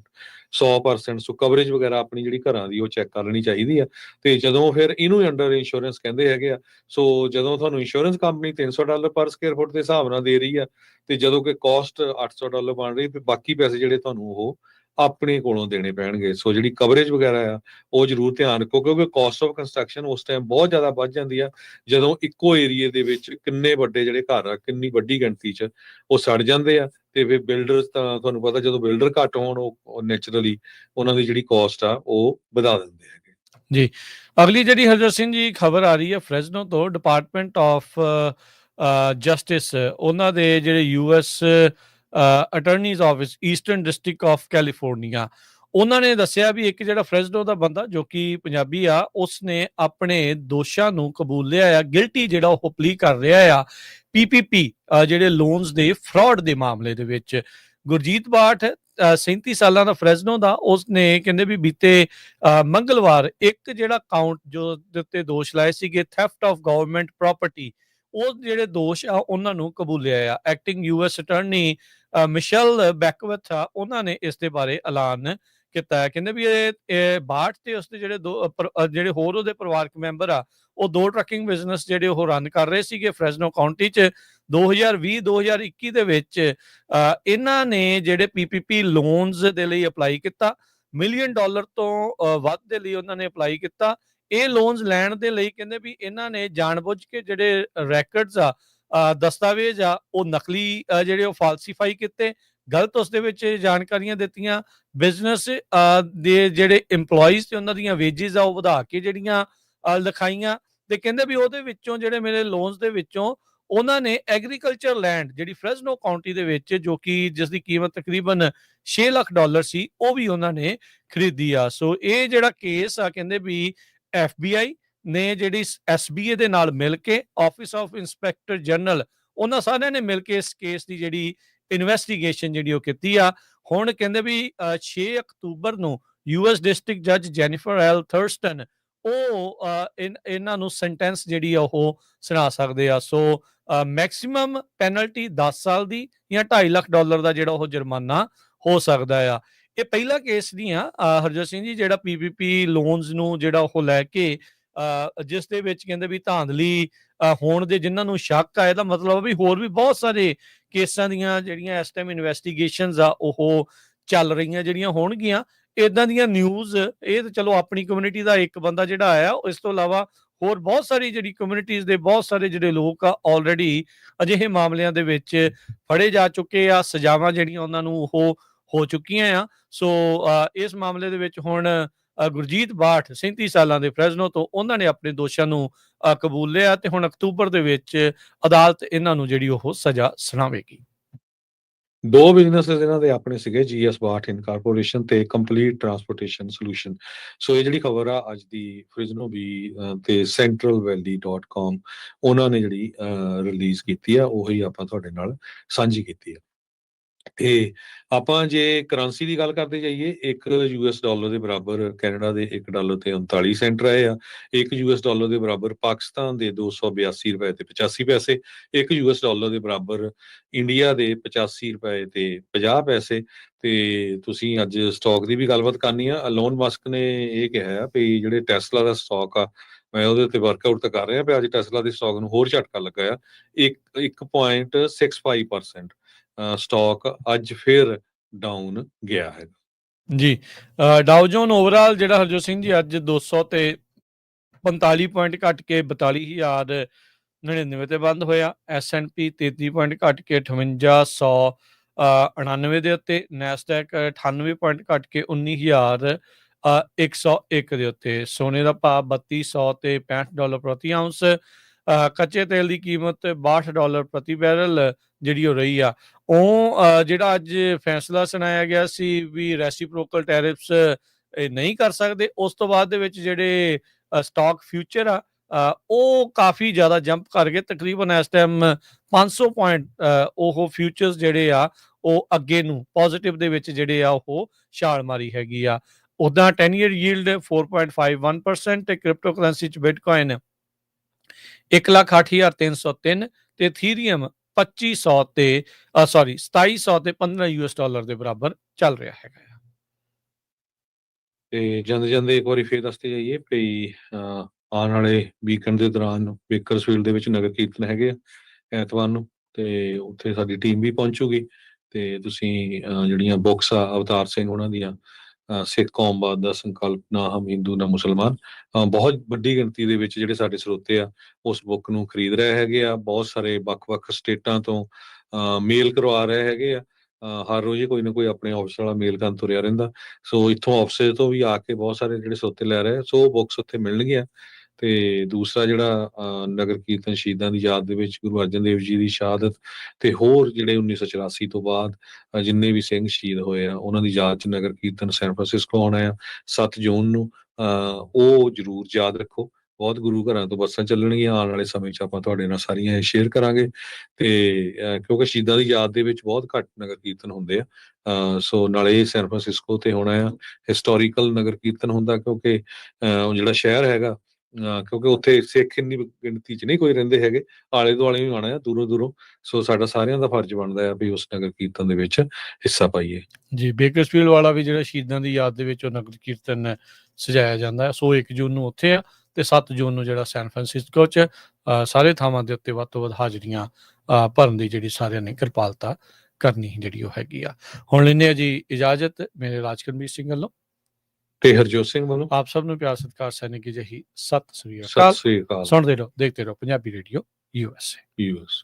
100%। ਸੋ ਕਵਰੇਜ ਵਗੈਰਾ ਆਪਣੀ ਜਿਹੜੀ ਘਰਾਂ ਦੀ ਉਹ ਚੈੱਕ ਕਰ ਲੈਣੀ ਚਾਹੀਦੀ ਆ। ਤੇ ਜਦੋਂ ਫਿਰ ਇਹਨੂੰ ਅੰਡਰ ਇੰਸ਼ੋਰੈਂਸ ਕਹਿੰਦੇ ਹੈਗੇ ਆ। ਸੋ ਜਦੋਂ ਤੁਹਾਨੂੰ ਇੰਸ਼ੋਰੈਂਸ ਕੰਪਨੀ $300 ਪਰ ਸਕੁਅਰ ਫੁੱਟ ਦੇ ਹਿਸਾਬ ਨਾਲ ਦੇ ਰਹੀ ਆ ਤੇ ਜਦੋਂ ਕਿ ਕਾਸਟ $800 ਬਣ ਰਹੀ, ਤੇ ਬਾਕੀ ਪੈਸੇ ਜਿਹੜੇ ਤੁਹਾਨੂੰ ਉਹ ਆਪਣੇ ਕੋਲੋਂ ਦੇਣੇ ਪੈਣਗੇ। ਸੋ ਜਿਹੜੀ ਕਵਰੇਜ ਵਗੈਰਾ ਆ ਉਹ ਜ਼ਰੂਰ ਧਿਆਨ ਰੱਖੋ, ਕਿਉਂਕਿ ਕਾਸਟ ਆਫ ਕੰਸਟਰਕਸ਼ਨ ਉਸ ਟਾਈਮ ਬਹੁਤ ਜ਼ਿਆਦਾ ਵੱਧ ਜਾਂਦੀ ਆ ਜਦੋਂ ਇੱਕੋ ਏਰੀਏ ਦੇ ਵਿੱਚ ਕਿੰਨੇ ਵੱਡੇ ਜਿਹੜੇ ਘਰ ਆ ਕਿੰਨੀ ਵੱਡੀ ਗਿਣਤੀ 'ਚ ਉਹ ਸੜ ਜਾਂਦੇ ਆ। ਤੇ ਫਿਰ ਬਿਲਡਰਸ ਤਾਂ ਤੁਹਾਨੂੰ ਪਤਾ ਜਦੋਂ ਬਿਲਡਰ ਘੱਟ ਹੋਣ ਉਹ ਨੈਚੁਰਲੀ ਉਹਨਾਂ ਦੀ ਜਿਹੜੀ ਕਾਸਟ ਆ ਉਹ ਵਧਾ ਦਿੰਦੇ ਹੈਗੇ। ਜੀ, ਅਗਲੀ ਜਿਹੜੀ ਹਰਜੋਤ ਸਿੰਘ ਜੀ ਖਬਰ ਆ ਰਹੀ ਹੈ ਫ੍ਰੈਸਨੋ ਤੋਂ। ਡਿਪਾਰਟਮੈਂਟ ਆਫ ਜਸਟਿਸ ਉਹਨਾਂ ਦੇ ਜਿਹੜੇ US attorneys office eastern district of California, ਉਹਨਾਂ ਨੇ ਦੱਸਿਆ ਵੀ ਇੱਕ ਜਿਹੜਾ ਫ੍ਰੈਸਨੋ ਦਾ ਬੰਦਾ ਜੋ ਕਿ ਪੰਜਾਬੀ ਆ, ਉਸਨੇ ਆਪਣੇ ਦੋਸ਼ਾਂ ਨੂੰ ਕਬੂਲ ਲਿਆ ਆ। ਗਿਲਟੀ ਜਿਹੜਾ ਉਹ ਪਲੀ ਕਰ ਰਿਹਾ ਆ ਪੀਪੀਪੀ ਜਿਹੜੇ ਲੋਨਸ ਦੇ ਫਰਾਡ ਦੇ ਮਾਮਲੇ ਦੇ ਵਿੱਚ। ਗੁਰਜੀਤ ਬਾਠ 37 ਸਾਲਾਂ ਦਾ ਫ੍ਰੈਸਨੋ ਦਾ, ਉਸਨੇ ਕਹਿੰਦੇ ਵੀ ਬੀਤੇ ਮੰਗਲਵਾਰ ਇੱਕ ਜਿਹੜਾ ਕਾਊਂਟ ਜੋ ਦੇ ਉੱਤੇ ਦੋਸ਼ ਲਾਏ ਸੀਗੇ ਥੈਫਟ ਆਫ ਗਵਰਨਮੈਂਟ ਪ੍ਰਾਪਰਟੀ, ਉਹ ਜਿਹੜੇ ਦੋਸ਼ ਆ ਉਹਨਾਂ ਨੂੰ ਕਬੂਲਿਆ ਆ। ਐਕਟਿੰਗ ਯੂਐਸ ਅਟਾਰਨੀ ਮਿਸ਼ੇਲ ਬੈਕਵਿਥ ਆ, ਉਹਨਾਂ ਨੇ ਇਸ ਦੇ ਬਾਰੇ ਐਲਾਨ ਕੀਤਾ ਹੈ। ਕਹਿੰਦੇ ਵੀ ਇਹ ਬਾਠ ਤੇ ਉਸਦੇ ਜਿਹੜੇ ਹੋਰ ਉਹਦੇ ਪਰਿਵਾਰਕ ਮੈਂਬਰ ਆ ਉਹ 2 ਟਰੱਕਿੰਗ ਬਿਜ਼ਨਸ ਜਿਹੜੇ ਉਹ ਰਨ ਕਰ ਰਹੇ ਸੀਗੇ ਫ੍ਰੈਸਨੋ ਕਾਉਂਟੀ 'ਚ। 2020-2021 ਦੇ ਵਿੱਚ ਇਹਨਾਂ ਨੇ ਜਿਹੜੇ ਪੀਪੀਪੀ ਲੋਨਸ ਦੇ ਲਈ ਅਪਲਾਈ ਕੀਤਾ, $1 ਮਿਲੀਅਨ ਤੋਂ ਵੱਧ ਦੇ ਲਈ ਉਹਨਾਂ ਨੇ ਅਪਲਾਈ ਕੀਤਾ। ਇਹ ਲੋਨਸ ਲੈਣ ਦੇ ਲਈ ਕਹਿੰਦੇ ਵੀ ਇਹਨਾਂ ਨੇ ਜਾਣਬੁੱਝ ਕੇ ਜਿਹੜੇ ਰੈਕਰਡਸ ਆ ਦਸਤਾਵੇਜ਼ ਆ ਉਹ ਨਕਲੀ ਜਿਹੜੇ ਉਹ ਫਾਲਸੀਫਾਈ ਕੀਤੇ, ਗਲਤ ਉਸ ਦੇ ਵਿੱਚ ਜਾਣਕਾਰੀਆਂ ਦਿੱਤੀਆਂ। ਬਿਜ਼ਨਸ ਦੇ ਜਿਹੜੇ EMPLOYEES ਤੇ ਉਹਨਾਂ ਦੀਆਂ ਵੇਜਿਸ ਆ ਉਹ ਵਧਾ ਕੇ ਜਿਹੜੀਆਂ ਲਿਖਾਈਆਂ। ਤੇ ਕਹਿੰਦੇ ਵੀ ਉਹਦੇ ਵਿੱਚੋਂ ਜਿਹੜੇ ਮੇਰੇ ਲੋਨਸ ਦੇ ਵਿੱਚੋਂ ਉਹਨਾਂ ਨੇ ਐਗਰੀਕਲਚਰ ਲੈਂਡ ਜਿਹੜੀ ਫ੍ਰੈਸਨੋ ਕਾਉਂਟੀ ਦੇ ਵਿੱਚ ਜੋ ਕਿ ਜਿਸ ਦੀ ਕੀਮਤ ਤਕਰੀਬਨ $6 ਲੱਖ ਸੀ, ਉਹ ਵੀ ਉਹਨਾਂ ਨੇ ਖਰੀਦੀ ਆ। ਸੋ ਇਹ ਜਿਹੜਾ ਕੇਸ ਆ ਕਹਿੰਦੇ ਵੀ FBI ਨੇ ਜਿਹੜੀ SBA ਦੇ ਨਾਲ ਮਿਲ ਕੇ, ਆਫਿਸ ਆਫ ਇੰਸਪੈਕਟਰ ਜਨਰਲ, ਉਹਨਾਂ ਸਾਰਿਆਂ ਨੇ ਮਿਲ ਕੇ ਇਸ ਕੇਸ ਦੀ ਜਿਹੜੀ ਇਨਵੈਸਟੀਗੇਸ਼ਨ ਜਿਹੜੀ ਉਹ ਕੀਤੀ ਆ। ਹੁਣ ਕਹਿੰਦੇ ਵੀ 6 ਅਕਤੂਬਰ ਨੂੰ ਯੂਐਸ ਡਿਸਟ੍ਰਿਕਟ ਜੱਜ ਜੈਨੀਫਰ ਐਲ ਥਰਸਟਨ ਉਹ ਇਹਨਾਂ ਨੂੰ ਸੈਂਟੈਂਸ ਜਿਹੜੀ ਆ ਉਹ ਸੁਣਾ ਸਕਦੇ ਆ। ਸੋ ਮੈਕਸਿਮਮ ਪੈਨਲਟੀ 10 ਸਾਲ ਦੀ ਜਾਂ $2.5 ਲੱਖ ਦਾ ਜਿਹੜਾ ਉਹ ਜੁਰਮਾਨਾ ਹੋ ਸਕਦਾ ਆ। ਇਹ ਪਹਿਲਾ ਕੇਸ ਨਹੀਂ ਆ ਹਰਜੋਤ ਸਿੰਘ ਜੀ ਜਿਹੜਾ ਪੀਪੀਪੀ ਲੋਨਸ ਨੂੰ ਜਿਹੜਾ ਉਹ ਲੈ ਕੇ ਜਿਸ ਦੇ ਵਿੱਚ ਕਹਿੰਦੇ ਵੀ ਧਾਂਦਲੀ ਹੋਣ ਦੇ ਜਿਨ੍ਹਾਂ ਨੂੰ ਸ਼ੱਕ ਆ। ਇਹਦਾ ਮਤਲਬ ਵੀ ਹੋਰ ਵੀ ਬਹੁਤ ਸਾਰੇ ਕੇਸਾਂ ਦੀਆਂ ਜਿਹੜੀਆਂ ਇਸ ਟਾਈਮ ਇਨਵੈਸਟੀਗੇਸ਼ਨਸ ਆ ਉਹ ਚੱਲ ਰਹੀਆਂ ਜਿਹੜੀਆਂ ਹੋਣਗੀਆਂ। ਇਦਾਂ ਦੀਆਂ ਨਿਊਜ਼ ਇਹ ਤਾਂ ਚਲੋ ਆਪਣੀ ਕਮਿਊਨਿਟੀ ਦਾ ਇੱਕ ਬੰਦਾ ਜਿਹੜਾ ਆਇਆ, ਇਸ ਤੋਂ ਇਲਾਵਾ ਹੋਰ ਬਹੁਤ ਸਾਰੀ ਜਿਹੜੀ ਕਮਿਊਨਿਟੀਜ਼ ਦੇ ਬਹੁਤ ਸਾਰੇ ਜਿਹੜੇ ਲੋਕ ਆ ਆਲਰੇਡੀ ਅਜਿਹੇ ਮਾਮਲਿਆਂ ਦੇ ਵਿੱਚ ਫੜੇ ਜਾ ਚੁੱਕੇ ਆ, ਸਜ਼ਾਵਾਂ ਜਿਹੜੀਆਂ ਉਹਨਾਂ ਨੂੰ ਉਹ ਹੋ ਚੁੱਕੀਆਂ ਆ। ਸੋ ਇਸ ਮਾਮਲੇ ਦੇ ਵਿੱਚ ਹੁਣ ਗੁਰਜੀਤ ਬਾਠ 37 ਸਾਲਾਂ ਦੇ ਫ੍ਰੈਸਨੋ ਤੋਂ, ਉਹਨਾਂ ਨੇ ਆਪਣੇ ਦੋਸ਼ਾਂ ਨੂੰ ਕਬੂਲ ਲਿਆ ਤੇ ਹੁਣ ਅਕਤੂਬਰ ਦੇ ਵਿੱਚ ਅਦਾਲਤ ਇਹਨਾਂ ਨੂੰ ਜਿਹੜੀ ਉਹ ਸਜ਼ਾ ਸੁਣਾਵੇਗੀ। 2 ਬਿਜ਼ਨੈਸਿਸ ਇਹਨਾਂ ਦੇ ਆਪਣੇ ਸੀਗੇ, ਜੀਐਸ ਬਾਠ ਇਨਕਾਰਪੋਰੇਸ਼ਨ ਤੇ ਕੰਪਲੀਟ ਟਰਾਂਸਪੋਰਟੇਸ਼ਨ ਸੋਲੂਸ਼ਨ। ਸੋ ਇਹ ਜਿਹੜੀ ਖਬਰ ਆ ਅੱਜ ਦੀ ਫ੍ਰਿਜ਼ਨੋ ਵੀ ਤੇ centralvalley.com ਉਹਨਾਂ ਨੇ ਜਿਹੜੀ ਰਿਲੀਜ਼ ਕੀਤੀ ਆ, ਉਹੀ ਆਪਾਂ ਤੁਹਾਡੇ ਨਾਲ ਸਾਂਝੀ ਕੀਤੀ ਆ। ਤੇ ਆਪਾਂ ਜੇ ਕਰੰਸੀ ਦੀ ਗੱਲ ਕਰਦੇ ਜਾਈਏ, $1 ਦੇ ਬਰਾਬਰ ਕੈਨੇਡਾ ਦੇ $1 ਤੇ 39 ਸੈਂਟ ਰਹੇ ਆ। $1 ਦੇ ਬਰਾਬਰ ਪਾਕਿਸਤਾਨ ਦੇ $282 ਤੇ 85 ਪੈਸੇ। $1 ਦੇ ਬਰਾਬਰ ਇੰਡੀਆ ਦੇ $85 ਤੇ 50 ਪੈਸੇ। ਤੇ ਤੁਸੀਂ ਅੱਜ ਸਟਾਕ ਦੀ ਵੀ ਗੱਲਬਾਤ ਕਰਨੀ ਆ। ਅਲੋਨ ਮਸਕ ਨੇ ਇਹ ਕਿਹਾ ਵੀ ਜਿਹੜੇ ਟੈਸਲਾ ਦਾ ਸਟਾਕ ਆ, ਮੈਂ ਉਹਦੇ ਉੱਤੇ ਵਰਕਆਊਟ ਤਾਂ ਕਰ ਰਿਹਾ, ਵੀ ਅੱਜ ਟੈਸਲਾ ਦੇ ਸਟਾਕ ਨੂੰ ਹੋਰ ਝਟਕਾ ਲੱਗਾ ਆ। 1.65% ਸਟਾਕ ਅੱਜ ਫਿਰ ਡਾਊਨ ਗਿਆ ਹੈ ਜੀ। ਡਾਓ ਜੋਨ ਓਵਰਆਲ ਜਿਹੜਾ ਹਰਜੋਤ ਸਿੰਘ ਜੀ ਅੱਜ 200 ਤੇ 45 ਪੁਆਇੰਟ ਘਟ ਕੇ 42,099 ਤੇ ਬੰਦ ਹੋਇਆ। S&P 33 ਪੁਆਇੰਟ ਘਟ ਕੇ 58,199 ਦੇ ਉੱਤੇ। ਨੈਸਡੈਕ 98 ਪੁਆਇੰਟ ਘਟ ਕੇ 19,101 ਦੇ ਉੱਤੇ। ਸੋਨੇ ਦਾ ਭਾਅ $3200 ਤੇ $65 ਪ੍ਰਤੀ ਆਉਂਸ। ਕੱਚੇ ਤੇਲ ਦੀ ਕੀਮਤ $62 ਪ੍ਰਤੀ ਬੈਰਲ ਜਿਹੜੀ ਹੋ ਰਹੀ ਆ। ਉਹ ਜਿਹੜਾ ਅੱਜ ਫੈਸਲਾ ਸੁਣਾਇਆ ਗਿਆ ਸੀ ਵੀ ਰੈਸੀਪ੍ਰੋਕਲ ਟੈਰਿਫਸ ਨਹੀਂ ਕਰ ਸਕਦੇ, ਉਸ ਤੋਂ ਬਾਅਦ ਦੇ ਵਿੱਚ ਜਿਹੜੇ ਸਟਾਕ ਫਿਊਚਰ ਆ ਉਹ ਕਾਫੀ ਜ਼ਿਆਦਾ ਜੰਪ ਕਰ ਗਏ। ਤਕਰੀਬਨ ਇਸ ਟਾਈਮ 500 ਪੁਆਇੰਟ ਉਹ ਫਿਊਚਰਸ ਜਿਹੜੇ ਆ ਉਹ ਅੱਗੇ ਨੂੰ ਪੋਜ਼ਿਟਿਵ ਦੇ ਵਿੱਚ ਜਿਹੜੇ ਆ ਉਹ ਛਾਲ ਮਾਰੀ ਹੈਗੀ ਆ। ਉੱਦਾਂ 10 ਈਅਰ ਯੀਲਡ 4.51% ਤੇ ਕ੍ਰਿਪਟੋ ਕਰੰਸੀ ਚ ਬਿਟਕੋਇਨ 1,08,303 ਤੇ ਇਥੀਰੀਅਮ 2500 ਤੇ 2700 ਤੇ $15 ਦੇ ਬਰਾਬਰ ਚੱਲ ਰਿਹਾ ਹੈਗਾ ਆ। ਤੇ ਜਾਂਦੇ ਇੱਕ ਵਾਰੀ ਫੇਰ ਦੱਸਦੇ ਜਾਈਏ ਵੀ ਆਉਣ ਵਾਲੇ ਵੀਕਐਂਡ ਦੇ ਦੌਰਾਨ ਬੇਕਰਸਫੀਲਡ ਦੇ ਵਿੱਚ ਨਗਰ ਕੀਰਤਨ ਹੈਗੇ ਆ ਐਤਵਾਰ ਨੂੰ, ਤੇ ਉੱਥੇ ਸਾਡੀ ਟੀਮ ਵੀ ਪਹੁੰਚੂਗੀ। ਤੇ ਤੁਸੀਂ ਜਿਹੜੀਆਂ ਬੁੱਕਸ ਆ ਅਵਤਾਰ ਸਿੰਘ ਉਹਨਾਂ ਦੀਆਂ ਸਿੱਖ ਕੌਮਵਾਦ ਦਾ ਸੰਕਲਪ, ਨਾ ਹਮ ਹਿੰਦੂ ਨਾ ਮੁਸਲਮਾਨ, ਬਹੁਤ ਵੱਡੀ ਗਿਣਤੀ ਦੇ ਵਿੱਚ ਜਿਹੜੇ ਸਾਡੇ ਸਰੋਤੇ ਆ ਉਸ ਬੁੱਕ ਨੂੰ ਖਰੀਦ ਰਹੇ ਹੈਗੇ ਆ। ਬਹੁਤ ਸਾਰੇ ਵੱਖ-ਵੱਖ ਸਟੇਟਾਂ ਤੋਂ ਮੇਲ ਕਰਵਾ ਰਹੇ ਹੈਗੇ ਆ। ਹਰ ਰੋਜ਼ ਹੀ ਕੋਈ ਨਾ ਕੋਈ ਆਪਣੇ ਆਫਿਸ ਵਾਲਾ ਮੇਲ ਕਰਨ ਤੁਰਿਆ ਰਹਿੰਦਾ। ਸੋ ਇੱਥੋਂ ਆਫਿਸ ਤੋਂ ਵੀ ਆ ਕੇ ਬਹੁਤ ਸਾਰੇ ਜਿਹੜੇ ਸਰੋਤੇ ਲੈ ਰਹੇ, ਸੋ ਬੁੱਕਸ ਉੱਥੇ ਮਿਲਣਗੀਆਂ। ਤੇ ਦੂਸਰਾ ਜਿਹੜਾ ਨਗਰ ਕੀਰਤਨ ਸ਼ਹੀਦਾਂ ਦੀ ਯਾਦ ਦੇ ਵਿੱਚ ਗੁਰੂ ਅਰਜਨ ਦੇਵ ਜੀ ਦੀ ਸ਼ਹਾਦਤ ਤੇ ਹੋਰ ਜਿਹੜੇ 1984 ਤੋਂ ਬਾਅਦ ਜਿੰਨੇ ਵੀ ਸਿੰਘ ਸ਼ਹੀਦ ਹੋਏ ਆ ਉਹਨਾਂ ਦੀ ਯਾਦ 'ਚ ਨਗਰ ਕੀਰਤਨ ਸੈਨ ਫਰਾਂਸਿਸਕੋ ਆਉਣਾ ਆ 7 ਜੂਨ ਨੂੰ। ਉਹ ਜ਼ਰੂਰ ਯਾਦ ਰੱਖੋ। ਬਹੁਤ ਗੁਰੂ ਘਰਾਂ ਤੋਂ ਬੱਸਾਂ ਚੱਲਣਗੀਆਂ ਆਉਣ ਵਾਲੇ ਸਮੇਂ 'ਚ, ਆਪਾਂ ਤੁਹਾਡੇ ਨਾਲ ਸਾਰੀਆਂ ਇਹ ਸ਼ੇਅਰ ਕਰਾਂਗੇ। ਤੇ ਕਿਉਂਕਿ ਸ਼ਹੀਦਾਂ ਦੀ ਯਾਦ ਦੇ ਵਿੱਚ ਬਹੁਤ ਘੱਟ ਨਗਰ ਕੀਰਤਨ ਹੁੰਦੇ ਆ। ਸੋ ਨਾਲੇ ਇਹ ਸੈਨ ਫਰਾਂਸਿਸਕੋ ਤੇ ਹੋਣਾ ਆ। ਹਿਸਟੋਰੀਕਲ ਨਗਰ ਕੀਰਤਨ ਹੁੰਦਾ ਕਿਉਂਕਿ ਉਹ ਜਿਹੜਾ ਸ਼ਹਿਰ ਹੈਗਾ, ਕਿਉਂਕਿ ਉੱਥੇ ਸਿੱਖ ਇੰਨੀ ਗਿਣਤੀ 'ਚ ਨਹੀਂ ਕੋਈ ਰਹਿੰਦੇ ਹੈਗੇ, ਆਲੇ ਦੁਆਲੇ ਵੀ ਆਉਣਾ ਆ ਦੂਰੋਂ ਦੂਰੋਂ। ਸੋ ਸਾਡਾ ਸਾਰਿਆਂ ਦਾ ਫਰਜ਼ ਬਣਦਾ ਆ ਵੀ ਉਸ ਨਗਰ ਕੀਰਤਨ ਦੇ ਵਿੱਚ ਹਿੱਸਾ ਪਾਈਏ। ਜੀ, ਬੇਕਰਸਫੀਲਡ ਵਾਲਾ ਵੀ ਜਿਹੜਾ ਸ਼ਹੀਦਾਂ ਦੀ ਯਾਦ ਦੇ ਵਿੱਚ ਉਹ ਨਗਰ ਕੀਰਤਨ ਸਜਾਇਆ ਜਾਂਦਾ ਹੈ। ਸੋ 1 ਜੂਨ ਨੂੰ ਉੱਥੇ ਆ ਤੇ 7 ਜੂਨ ਨੂੰ ਜਿਹੜਾ ਸੈਨ ਫਰਾਂਸਿਸਕੋ 'ਚ ਸਾਰੇ ਥਾਵਾਂ ਦੇ ਉੱਤੇ ਵੱਧ ਤੋਂ ਵੱਧ ਹਾਜ਼ਰੀਆਂ ਭਰਨ ਦੀ ਜਿਹੜੀ ਸਾਰਿਆਂ ਨੇ ਕਿਰਪਾਲਤਾ ਕਰਨੀ ਜਿਹੜੀ ਉਹ ਹੈਗੀ ਆ। ਹੁਣ ਲੈਂਦੇ ਆ ਜੀ ਇਜਾਜ਼ਤ ਮੇਰੇ ਰਾਜਕਰਮਜੀਤ ਸਿੰਘ ਵੱਲੋਂ ਤੇ ਹਰਜੋਤ ਸਿੰਘ ਵੱਲੋਂ ਆਪ ਸਭ ਨੂੰ ਪਿਆਰ ਸਤਿਕਾਰ ਸੈਨਿਕ ਜਹੀ ਸਤਿ ਸ੍ਰੀ ਸਤਿ ਅਕਾਲ। ਸ੍ਰੀ ਅਕਾਲ। ਸੁਣਦੇ ਰਹੋ, ਦੇਖਦੇ ਰਹੋ ਪੰਜਾਬੀ ਰੇਡੀਓ USA। ਯੂਐਸ।